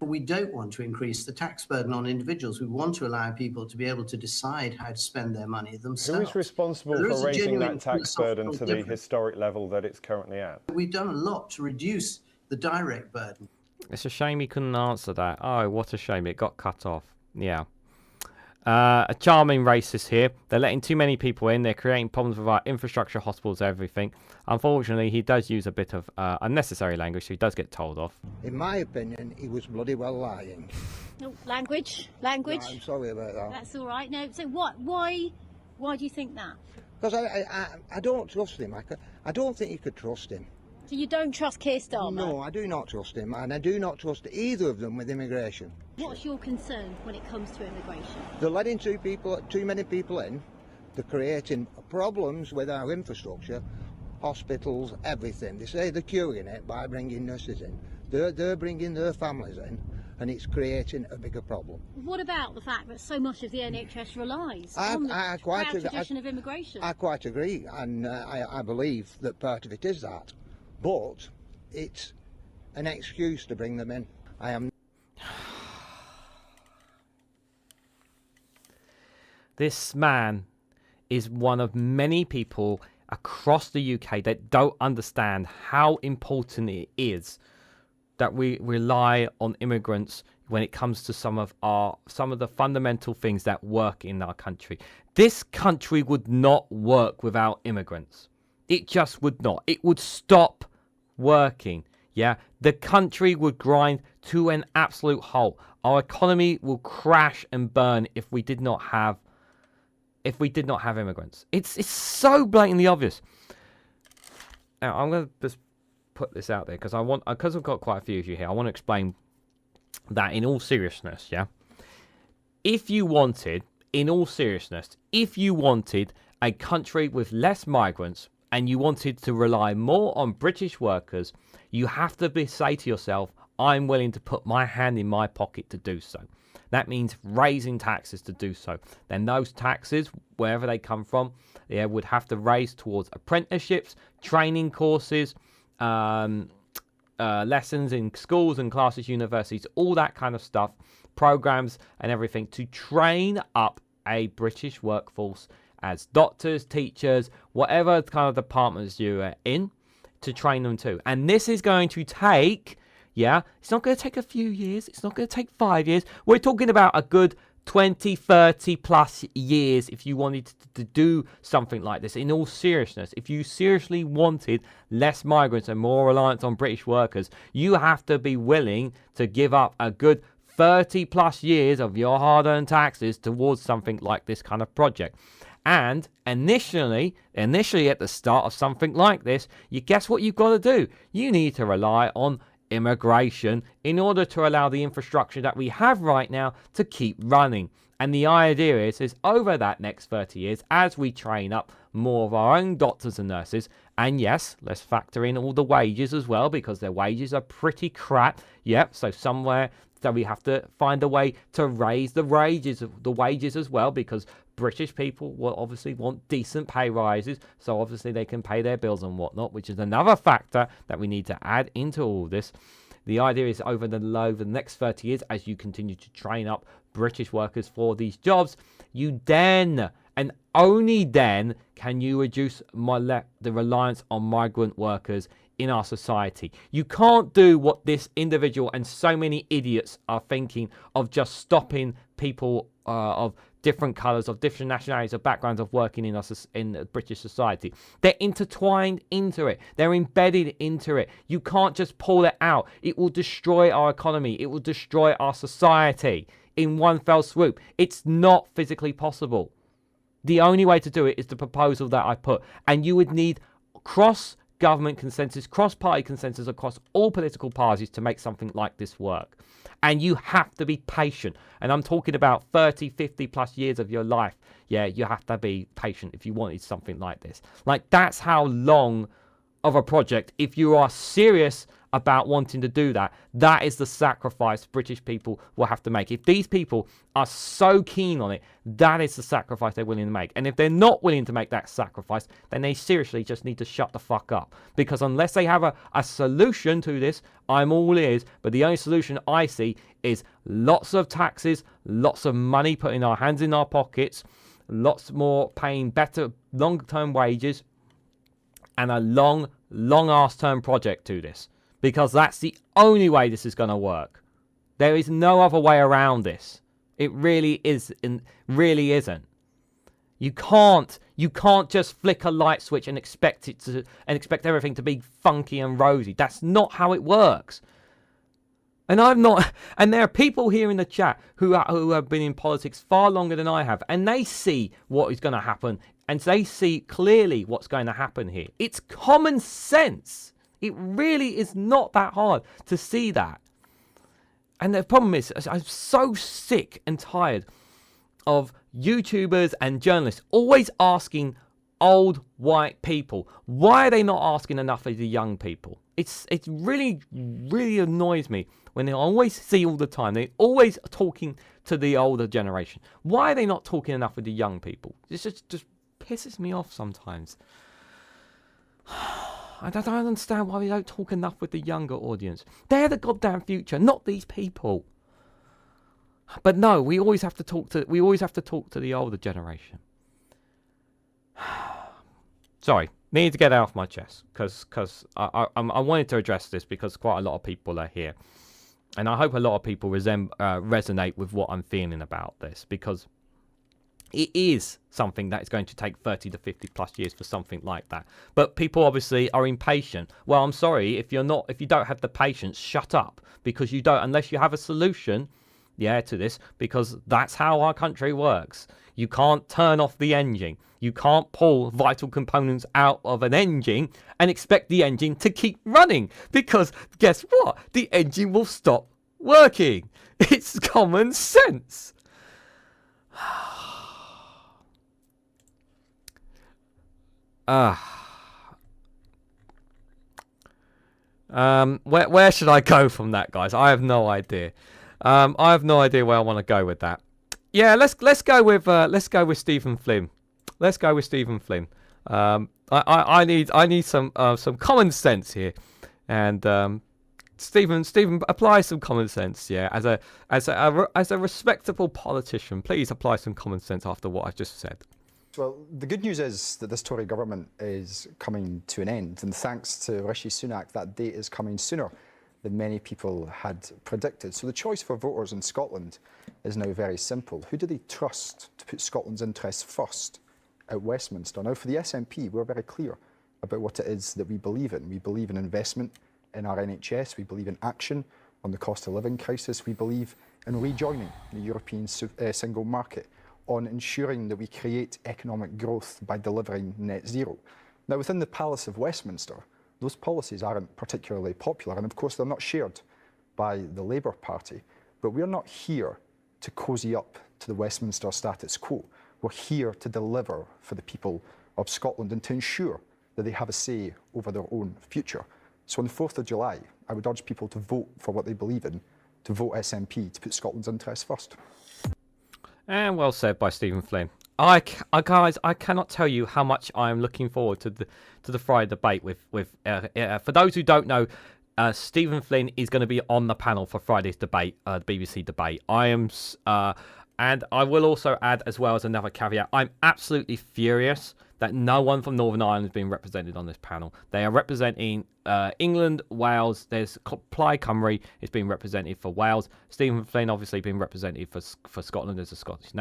But we don't want to increase the tax burden on individuals. We want to allow people to be able to decide how to spend their money themselves. Who is responsible for raising that tax burden to the historic level that it's currently at? We've done a lot to reduce the direct burden. It's a shame he couldn't answer that. Oh, what a shame. It got cut off. Yeah. A charming racist here. They're letting too many people in. They're creating problems with our infrastructure, hospitals, everything. Unfortunately, he does use a bit of unnecessary language, so he does get told off. In my opinion, he was bloody well lying. No, language. No, I'm sorry about that. That's all right. No, so what? Why do you think that? Because I don't trust him. I don't think you could trust him. So you don't trust Keir Starmer? No, I do not trust him, and I do not trust either of them with immigration. What's your concern when it comes to immigration? They're letting too many people in. They're creating problems with our infrastructure. hospitals, everything. They say they're curing it by bringing nurses in. They're bringing their families in, and it's creating a bigger problem. What about the fact that so much of the NHS relies on the proud tradition of immigration? I quite agree, and I believe that part of it is that. But it's an excuse to bring them in. This man is one of many people across the UK that don't understand how important it is that we rely on immigrants when it comes to some of the fundamental things that work in our country. This country would not work without immigrants. It just would not. It would stop working. Yeah, the country would grind to an absolute halt. Our economy will crash and burn if we did not have immigrants. It's so blatantly obvious. Now I'm going to just put this out there because I've got quite a few of you here. I want to explain that in all seriousness. Yeah, if you wanted a country with less migrants and you wanted to rely more on British workers, you have to say to yourself, I'm willing to put my hand in my pocket to do so. That means raising taxes to do so. Then those taxes, wherever they come from, would have to raise towards apprenticeships, training courses, lessons in schools and classes, universities, all that kind of stuff, programs and everything to train up a British workforce as doctors, teachers, whatever kind of departments you're in, to train them too. And this is going to take, it's not going to take a few years. It's not going to take 5 years. We're talking about a good 20, 30 plus years if you wanted to do something like this. In all seriousness, if you seriously wanted less migrants and more reliance on British workers, you have to be willing to give up a good 30 plus years of your hard-earned taxes towards something like this kind of project. And initially at the start of something like this, you guess what you've got to do? You need to rely on immigration in order to allow the infrastructure that we have right now to keep running. And the idea is over that next 30 years, as we train up more of our own doctors and nurses, and yes, let's factor in all the wages as well, because their wages are pretty crap. Yep, so we have to find a way to raise the wages as well, because British people will obviously want decent pay rises, so obviously they can pay their bills and whatnot, which is another factor that we need to add into all this. The idea is over the next 30 years, as you continue to train up British workers for these jobs, you then, and only then, can you reduce the reliance on migrant workers in our society. You can't do what this individual and so many idiots are thinking of, just stopping people of different colours, of different nationalities, of backgrounds, of working in British society. They're intertwined into it. They're embedded into it. You can't just pull it out. It will destroy our economy. It will destroy our society in one fell swoop. It's not physically possible. The only way to do it is the proposal that I put. And you would need cross-government consensus, cross-party consensus across all political parties to make something like this work. And you have to be patient. And I'm talking about 30, 50 plus years of your life. Yeah, you have to be patient if you wanted something like this. Like, that's how long of a project, if you are serious about wanting to do that, that is the sacrifice British people will have to make. If these people are so keen on it, that is the sacrifice they're willing to make. And if they're not willing to make that sacrifice, then they seriously just need to shut the fuck up. Because unless they have a solution to this, I'm all ears. But the only solution I see is lots of taxes, lots of money put in our hands, in our pockets, lots more paying better long-term wages, and a long-ass term project to this. Because that's the only way this is going to work. There is no other way around this. It really really isn't. You can't just flick a light switch and expect everything to be funky and rosy. That's not how it works. And there are people here in the chat who have been in politics far longer than I have, and they see what is going to happen, and they see clearly what's going to happen here. It's common sense. It really is not that hard to see that. And the problem is, I'm so sick and tired of YouTubers and journalists always asking old white people. Why are they not asking enough of the young people? It really annoys me when they always see all the time. They're always talking to the older generation. Why are they not talking enough with the young people? It just pisses me off sometimes. I don't understand why we don't talk enough with the younger audience. They're the goddamn future, not these people. But no, we always have to talk to the older generation. Sorry, need to get it off my chest because I wanted to address this because quite a lot of people are here, and I hope a lot of people resonate with what I'm feeling about this, because it is something that is going to take 30 to 50 plus years for something like that. But people obviously are impatient. Well, I'm sorry, if you don't have the patience, shut up, because you don't, unless you have a solution, to this, because that's how our country works. You can't turn off the engine. You can't pull vital components out of an engine and expect the engine to keep running, because guess what? The engine will stop working. It's common sense. Where should I go from that, guys? I have no idea. I have no idea where I want to go with that. Yeah, let's go with Stephen Flynn. Let's go with Stephen Flynn. I need some common sense here, and Stephen, apply some common sense. Yeah, as a respectable politician, please apply some common sense after what I just said. Well, the good news is that this Tory government is coming to an end, and thanks to Rishi Sunak, that date is coming sooner than many people had predicted. So the choice for voters in Scotland is now very simple. Who do they trust to put Scotland's interests first at Westminster? Now, for the SNP, we're very clear about what it is that we believe in. We believe in investment in our NHS. We believe in action on the cost of living crisis. We believe in rejoining the European single market, on ensuring that we create economic growth by delivering net zero. Now, within the Palace of Westminster, those policies aren't particularly popular, and of course they're not shared by the Labour Party. But we're not here to cosy up to the Westminster status quo. We're here to deliver for the people of Scotland and to ensure that they have a say over their own future. So on the 4th of July, I would urge people to vote for what they believe in, to vote SNP, to put Scotland's interests first. And well said by Stephen Flynn. Guys, I cannot tell you how much I am looking forward to the Friday debate with for those who don't know, Stephen Flynn is going to be on the panel for Friday's debate, the BBC debate. I am, and I will also add, as well as another caveat, I'm absolutely furious that no one from Northern Ireland has been represented on this panel. They are representing England, Wales. There's Plaid Cymru is being represented for Wales. Stephen Flynn obviously being represented for Scotland as a Scottish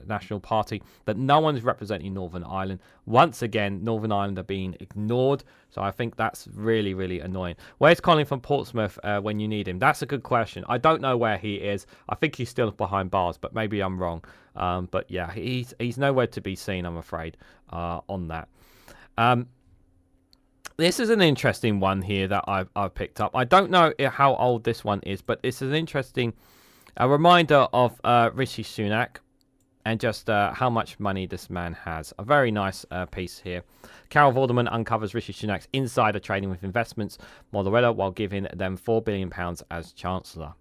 National Party. But no one is representing Northern Ireland. Once again, Northern Ireland are being ignored. So I think that's really, really annoying. Where's Colin from Portsmouth when you need him? That's a good question. I don't know where he is. I think he's still behind bars, but maybe I'm wrong. But yeah, he's nowhere to be seen, I'm afraid, on that. This is an interesting one here that I've picked up. I don't know how old this one is, but it's an interesting reminder of Rishi Sunak and just how much money this man has. A very nice piece here. Carol Vorderman uncovers Rishi Sunak's insider trading with investments Motorella while giving them £4 billion as Chancellor.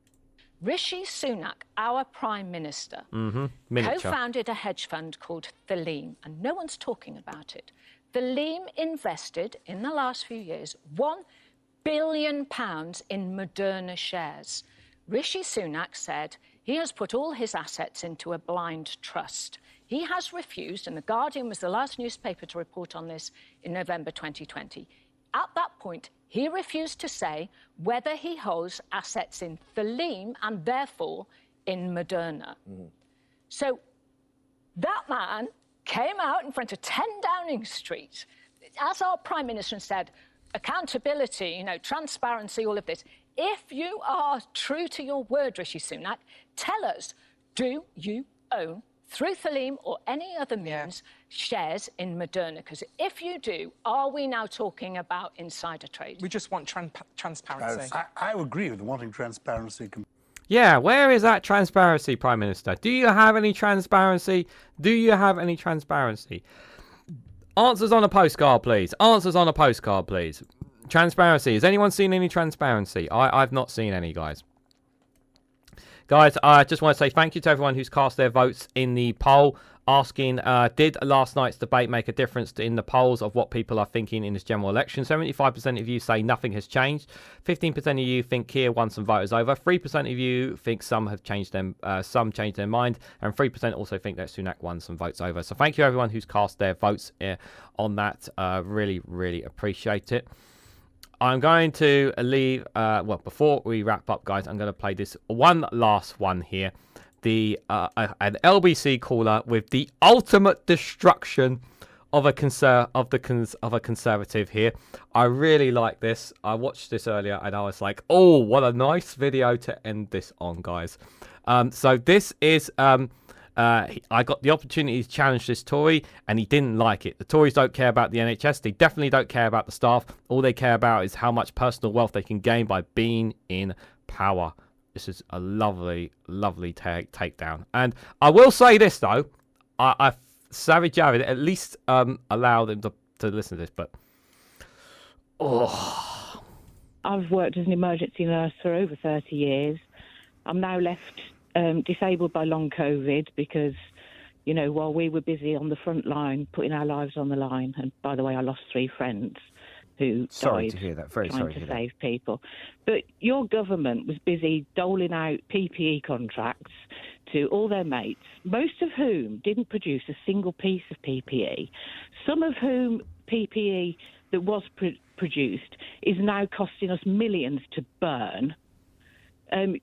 Rishi Sunak, our Prime Minister, co-founded a hedge fund called Thaleem, and no one's talking about it. Thaleem invested, in the last few years, £1 billion in Moderna shares. Rishi Sunak said he has put all his assets into a blind trust. He has refused, and The Guardian was the last newspaper to report on this in November 2020. At that point, he refused to say whether he holds assets in Thaleem and therefore in Moderna. So that man came out in front of 10 Downing Street, as our Prime Minister, and said, accountability, transparency, all of this. If you are true to your word, Rishi Sunak, tell us, do you own, through Thaleem or any other means, shares in Moderna? Because if you do, are we now talking about insider trade? We just want transparency. I agree with wanting transparency. Yeah, where is that transparency, Prime Minister? Do you have any transparency? Do you have any transparency? Answers on a postcard, please. Answers on a postcard, please. Transparency. Has anyone seen any transparency? I've not seen any, guys. Guys, I just want to say thank you to everyone who's cast their votes in the poll, asking, did last night's debate make a difference in the polls of what people are thinking in this general election? 75% of you say nothing has changed. 15% of you think Keir won some voters over. 3% of you think some have changed them, some changed their mind, and 3% also think that Sunak won some votes over. So thank you everyone who's cast their votes on that. Really, really appreciate it. I'm going to leave, well, before we wrap up, guys, I'm going to play this one last one here. An LBC caller with the ultimate destruction of a conservative here. I really like this. I watched this earlier and I was like, oh, what a nice video to end this on, guys. So this is... I got the opportunity to challenge this Tory and he didn't like it. The Tories don't care about the NHS. They definitely don't care about the staff. All they care about is how much personal wealth they can gain by being in power. This is a lovely, lovely takedown. And I will say this, though. Savage Jared at least allowed him to listen to this, but... Oh. I've worked as an emergency nurse for over 30 years. I'm now left disabled by long COVID because, you know, while we were busy on the front line, putting our lives on the line, and by the way, I lost 3 friends who sorry died to hear that. Very trying sorry to hear save people. But your government was busy doling out PPE contracts to all their mates, most of whom didn't produce a single piece of PPE, some of whom PPE that was produced is now costing us millions to burn.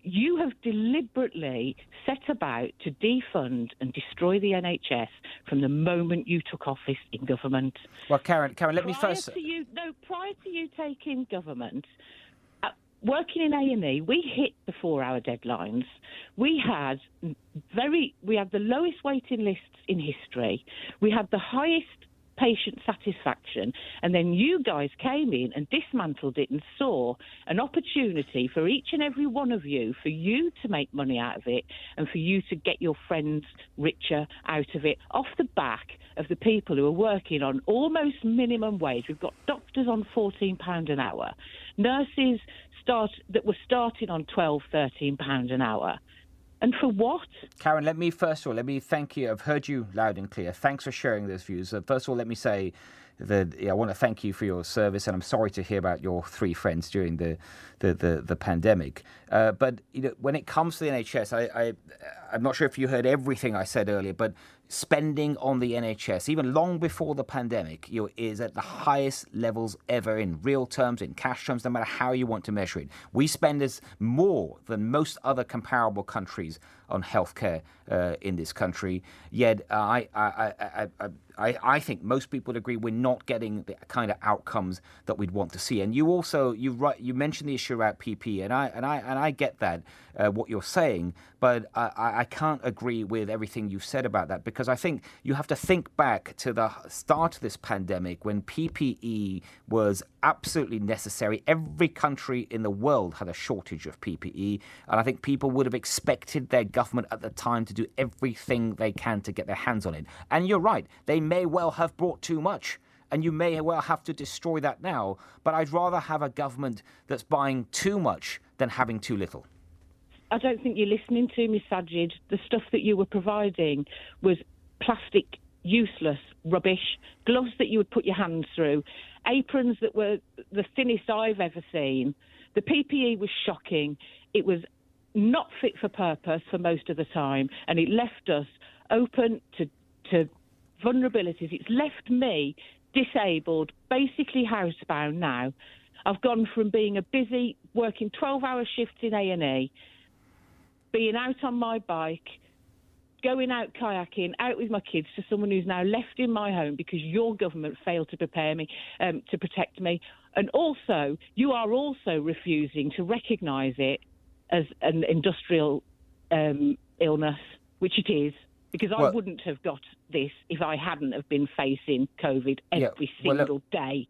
You have deliberately set about to defund and destroy the NHS from the moment you took office in government. Well, Karen, let me first... Prior to you taking government, working in A&E, we hit the 4-hour deadlines. We had the lowest waiting lists in history. We had the highest patient satisfaction, and then you guys came in and dismantled it and saw an opportunity for each and every one of you, for you to make money out of it and for you to get your friends richer out of it off the back of the people who are working on almost minimum wage. We've got doctors on £14 an hour, nurses that were starting on £12, £13 an hour. And for what? Karen, let me thank you. I've heard you loud and clear. Thanks for sharing those views. First of all, let me say that I want to thank you for your service, and I'm sorry to hear about your 3 friends during the pandemic. But you know, when it comes to the NHS, I'm not sure if you heard everything I said earlier, but spending on the NHS, even long before the pandemic, is at the highest levels ever in real terms, in cash terms, no matter how you want to measure it. We spend more than most other comparable countries on healthcare in this country. Yet I think most people would agree we're not getting the kind of outcomes that we'd want to see. And you mentioned the issue about PPE, and I get that what you're saying, but I can't agree with everything you've said about that, because I think you have to think back to the start of this pandemic when PPE was absolutely necessary. Every country in the world had a shortage of PPE, and I think people would have expected their government at the time to do everything they can to get their hands on it. And you're right, they may well have brought too much, and you may well have to destroy that now, but I'd rather have a government that's buying too much than having too little. I don't think you're listening to me, Sajid. The stuff that you were providing was plastic, useless rubbish, gloves that you would put your hands through, aprons that were the thinnest I've ever seen. The PPE was shocking. It was not fit for purpose for most of the time, and it left us open to vulnerabilities. It's left me disabled, basically housebound now. I've gone from being a busy, working 12-hour shifts in A&E, being out on my bike, going out kayaking, out with my kids, to someone who's now left in my home because your government failed to prepare me, to protect me. And also, you are also refusing to recognise it as an industrial illness, which it is, because I wouldn't have got this if I hadn't have been facing COVID every single day.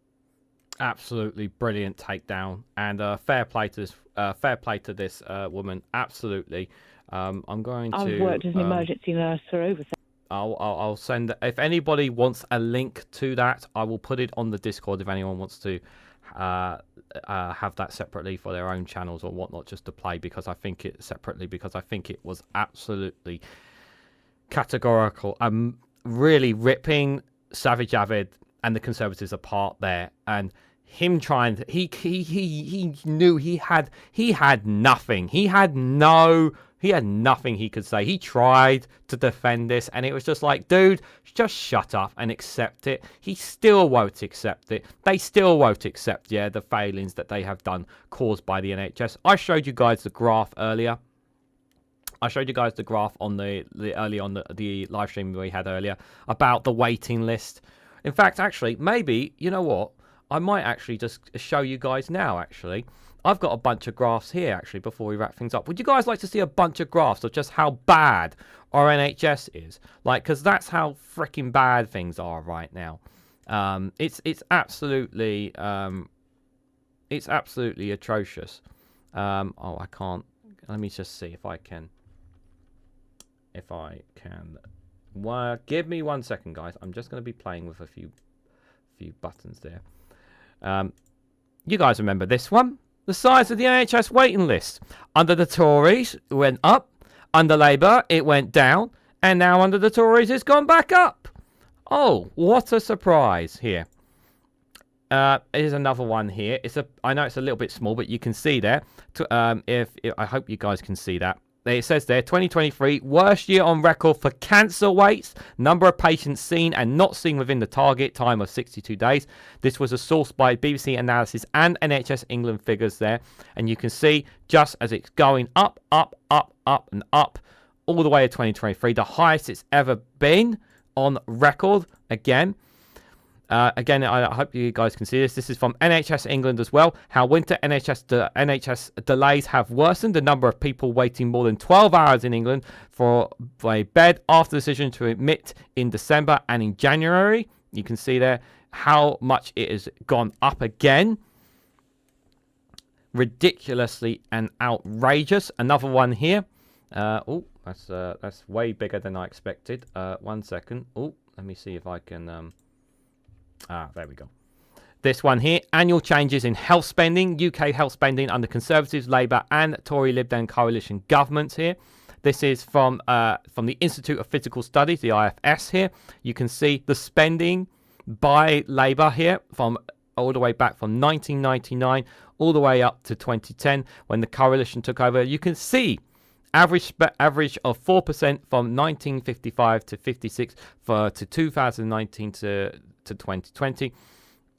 Absolutely brilliant takedown, and fair play to this woman. Absolutely. I'm going to. I've worked as an emergency nurse for over. I'll send. If anybody wants a link to that, I will put it on the Discord if anyone wants to have that separately for their own channels or whatnot, just to play, because I think it separately, because I think it was absolutely categorical. I'm really ripping Savage Avid and the Conservatives apart there, and him trying to, he knew he had nothing. He had nothing he could say. He tried to defend this, and it was just like, dude, just shut up and accept it. He still won't accept it. They still won't accept, the failings that they have done caused by the NHS. I showed you guys the graph earlier. I showed you guys the graph on the live stream we had earlier about the waiting list. In fact, actually, maybe, you know what? I might actually just show you guys now, actually. I've got a bunch of graphs here, actually, before we wrap things up. Would you guys like to see a bunch of graphs of just how bad our NHS is? Like, because that's how freaking bad things are right now. It's absolutely atrocious. Oh, I can't. Let me just see if I can. Well, give me 1 second, guys. I'm just going to be playing with a few buttons there. You guys remember this one? The size of the NHS waiting list. Under the Tories, it went up. Under Labour, it went down. And now under the Tories, it's gone back up. Oh, what a surprise here. Here's another one here. I know it's a little bit small, but you can see there. I hope you guys can see that. It says there, 2023, worst year on record for cancer waits, number of patients seen and not seen within the target time of 62 days. This was a source by BBC Analysis and NHS England figures there. And you can see just as it's going up, up, up, up, and up, all the way to 2023, the highest it's ever been on record again. Again, I hope you guys can see this. This is from NHS England as well. How winter NHS delays have worsened. The number of people waiting more than 12 hours in England for a bed after the decision to admit in December and in January. You can see there how much it has gone up again. Ridiculously and outrageous. Another one here. Oh, that's way bigger than I expected. 1 second. Oh, let me see if I can... there we go. This one here, annual changes in health spending, UK health spending under Conservatives, Labour and Tory Lib Dem coalition governments here. This is from the Institute of Physical Studies, the IFS here. You can see the spending by Labour here from all the way back from 1999 all the way up to 2010 when the coalition took over. You can see average of 4% from 1955 to 56 to 2019 to 2020.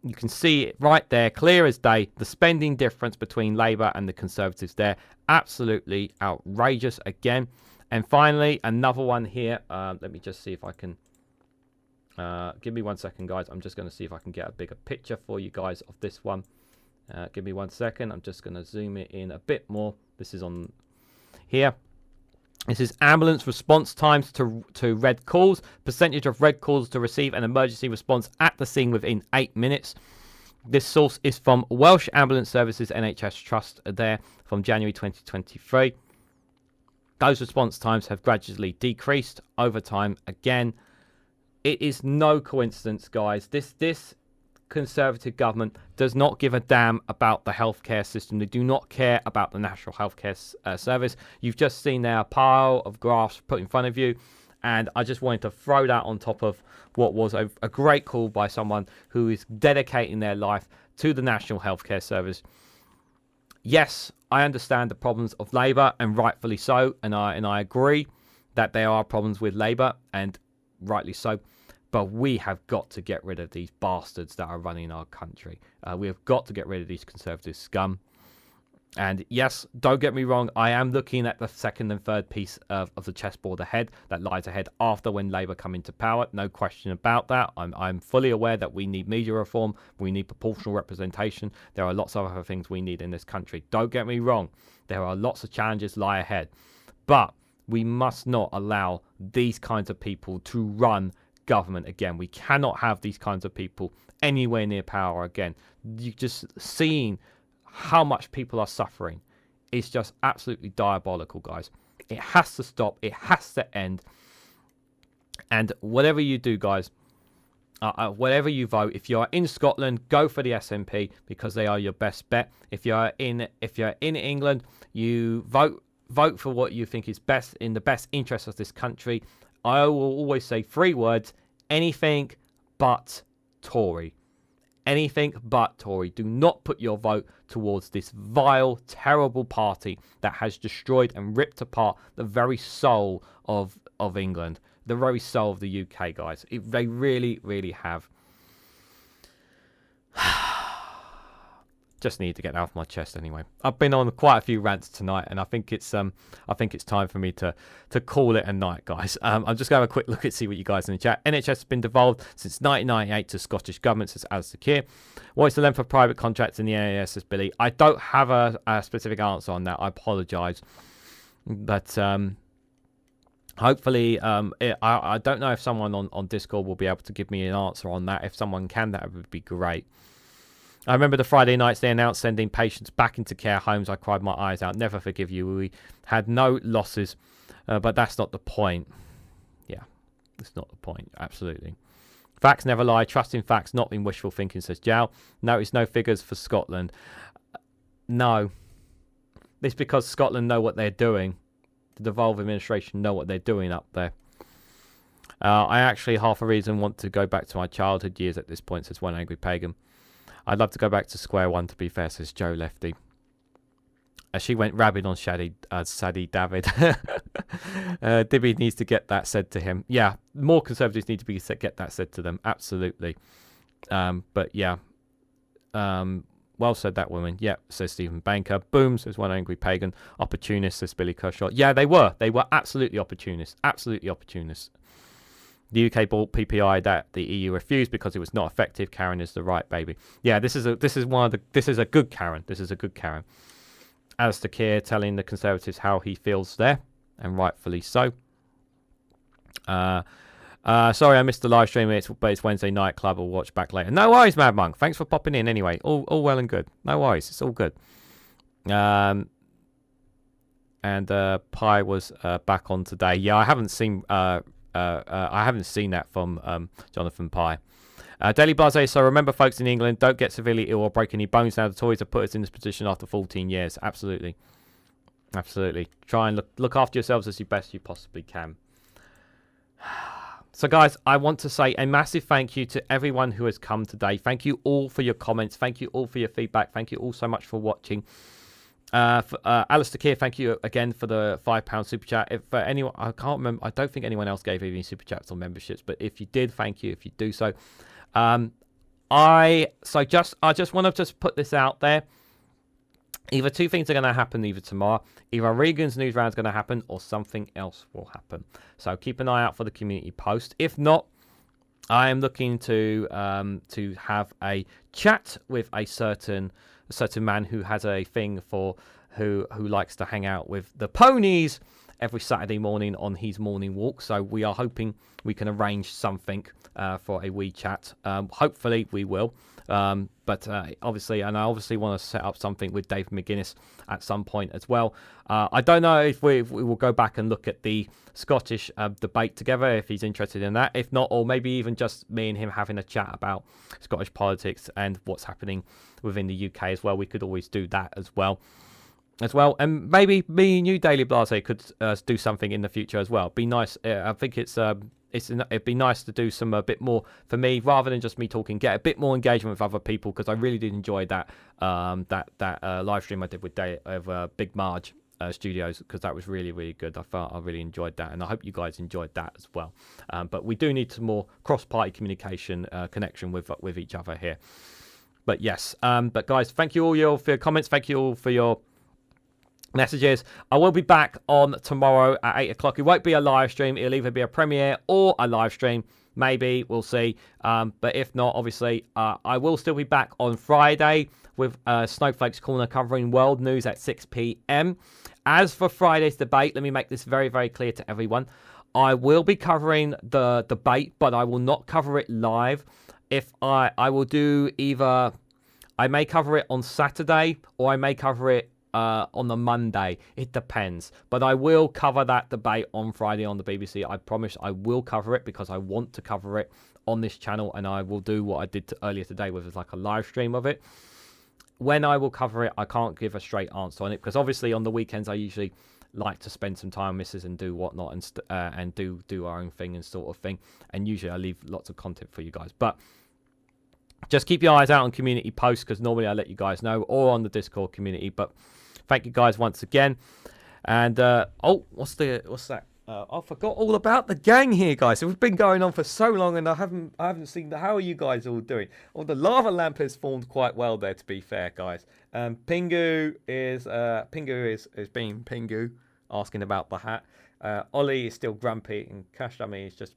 You can see it right there, clear as day, the spending difference between Labour and the Conservatives there. Absolutely outrageous again. And finally, another one here. Let me just see if I can... give me 1 second, guys. I'm just going to see if I can get a bigger picture for you guys of this one. Give me 1 second. I'm just going to zoom it in a bit more. This is on here. This is ambulance response times to red calls. Percentage of red calls to receive an emergency response at the scene within 8 minutes. This source is from Welsh Ambulance Services NHS Trust there from January 2023. Those response times have gradually decreased over time again. It is no coincidence, guys. This Conservative government does not give a damn about the healthcare system. They do not care about the National Healthcare Service. You've just seen there a pile of graphs put in front of you, and I just wanted to throw that on top of what was a great call by someone who is dedicating their life to the National Healthcare Service. Yes, I understand the problems of Labour, and rightfully so, and I agree that there are problems with Labour, and rightly so. But we have got to get rid of these bastards that are running our country. We have got to get rid of these Conservative scum. And yes, don't get me wrong, I am looking at the second and third piece of the chessboard ahead that lies ahead after when Labour come into power. No question about that. I'm fully aware that we need media reform. We need proportional representation. There are lots of other things we need in this country. Don't get me wrong. There are lots of challenges lie ahead. But we must not allow these kinds of people to run government again. We cannot have these kinds of people anywhere near power again. You just seeing how much people are suffering is just absolutely diabolical, guys. It has to stop. It has to end. And whatever you do, guys, whatever you vote, if you're in Scotland, go for the SNP because they are your best bet. If you're in England, you vote for what you think is best in the best interest of this country. I will always say 3 words: anything but Tory. Anything but Tory. Do not put your vote towards this vile, terrible party that has destroyed and ripped apart the very soul of England, the very soul of the UK, guys. They really, really have. Just need to get that off my chest anyway. I've been on quite a few rants tonight, and I think it's time for me to call it a night, guys. I'm just going to have a quick look at see what you guys in the chat. NHS has been devolved since 1998 to Scottish Government, says Alistair Keir. What is the length of private contracts in the NHS, says Billy? I don't have a specific answer on that. I apologise, but hopefully, I don't know if someone on Discord will be able to give me an answer on that. If someone can, that would be great. I remember the Friday nights they announced sending patients back into care homes. I cried my eyes out. Never forgive you. We had no losses, but that's not the point. Yeah, that's not the point. Absolutely. Facts never lie. Trust in facts, not in wishful thinking, says Jow. Notice no figures for Scotland. No. It's because Scotland know what they're doing. The devolved administration know what they're doing up there. I actually, half a reason, want to go back to my childhood years at this point, says One Angry Pagan. I'd love to go back to square one, to be fair, says Joe Lefty. She went rabid on Sadie David. Dibby needs to get that said to him. Yeah, more Conservatives need to get that said to them. Absolutely. But yeah. Well said, that woman. Yep, says Stephen Banker. Boom, says One Angry Pagan. Opportunist, says Billy Kershaw. Yeah, they were. They were absolutely opportunists. Absolutely opportunists. The UK bought PPI that the EU refused because it was not effective. Karen is the right baby. Yeah, this is a good Karen. This is a good Karen. Alistair Keir telling the Conservatives how he feels there, and rightfully so. Sorry, I missed the live stream, but it's Wednesday night. Club will watch back later. No worries, Mad Monk. Thanks for popping in anyway. All well and good. No worries. It's all good. And Pi was back on today. Yeah, I haven't seen that from Jonathan Pye. Daily Blase, so remember, folks in England, don't get severely ill or break any bones. Now the Tories have put us in this position after 14 years. Absolutely. Absolutely. Try and look after yourselves as best you possibly can. So, guys, I want to say a massive thank you to everyone who has come today. Thank you all for your comments. Thank you all for your feedback. Thank you all so much for watching. Alistair Keir, thank you again for the £5 super chat. If anyone, I can't remember, I don't think anyone else gave any super chats or memberships, but if you did, thank you if you do so. I just want to put this out there. Either two things are going to happen either tomorrow. Either Regan's news round is going to happen or something else will happen. So keep an eye out for the community post. If not, I am looking to have a chat with a certain man who has a thing for who likes to hang out with the ponies every Saturday morning on his morning walk. So we are hoping we can arrange something for a wee chat. Hopefully we will. But obviously, and I obviously want to set up something with Dave McGuinness at some point as well. I don't know if we will go back and look at the Scottish debate together, if he's interested in that. If not, or maybe even just me and him having a chat about Scottish politics and what's happening within the UK as well. We could always do that as well. And maybe me and you, Daily Blase, could do something in the future as well. Be nice. I think it'd be nice to do some a bit more for me rather than just me talking. Get a bit more engagement with other people, because I really did enjoy that live stream I did with Big Marge Studios, because that was really, really good. I really enjoyed that, and I hope you guys enjoyed that as well. But we do need some more cross-party communication connection with each other here. But yes, but guys, thank you all for your comments. Thank you all for your messages. I will be back on tomorrow at 8 o'clock. It won't be a live stream. It'll either be a premiere or a live stream. Maybe. We'll see. But if not, obviously, I will still be back on Friday with Snowflake's Corner covering world news at 6 p.m. As for Friday's debate, let me make this very, very clear to everyone. I will be covering the debate, but I will not cover it live. If I will do either, I may cover it on Saturday, or I may cover it on the Monday. It depends. But I will cover that debate on Friday on the BBC. I promise I will cover it because I want to cover it on this channel, and I will do what I did earlier today, which was like a live stream of it. When I will cover it, I can't give a straight answer on it because obviously on the weekends I usually like to spend some time with missus and do whatnot and do our own thing and sort of thing. And usually I leave lots of content for you guys. But just keep your eyes out on community posts because normally I let you guys know, or on the Discord community. But thank you guys once again. And oh, what's that? I forgot all about the gang here, guys. It's been going on for so long, and I haven't seen how are you guys all doing? Oh, the lava lamp has formed quite well there, to be fair, guys. Pingu is being Pingu, asking about the hat. Ollie is still grumpy, and Cash Dummy is just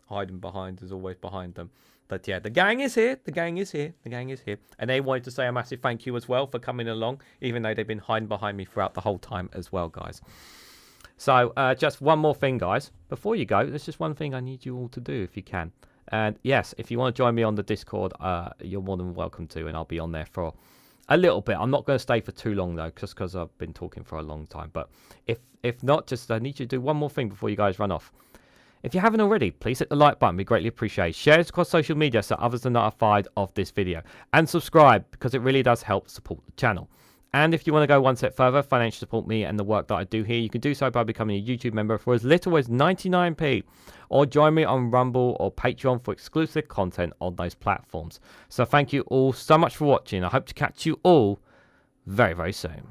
hiding behind, as always, behind them. But yeah, the gang is here. The gang is here. The gang is here. And they wanted to say a massive thank you as well for coming along, even though they've been hiding behind me throughout the whole time as well, guys. So just one more thing, guys. Before you go, there's just one thing I need you all to do if you can. And yes, if you want to join me on the Discord, you're more than welcome to, and I'll be on there for a little bit. I'm not going to stay for too long, though, just because I've been talking for a long time. But if not, just I need you to do one more thing before you guys run off. If you haven't already, please hit the like button. We greatly appreciate it. Share it across social media so others are notified of this video. And subscribe, because it really does help support the channel. And if you want to go one step further, financially support me and the work that I do here, you can do so by becoming a YouTube member for as little as 99p. Or join me on Rumble or Patreon for exclusive content on those platforms. So thank you all so much for watching. I hope to catch you all very, very soon.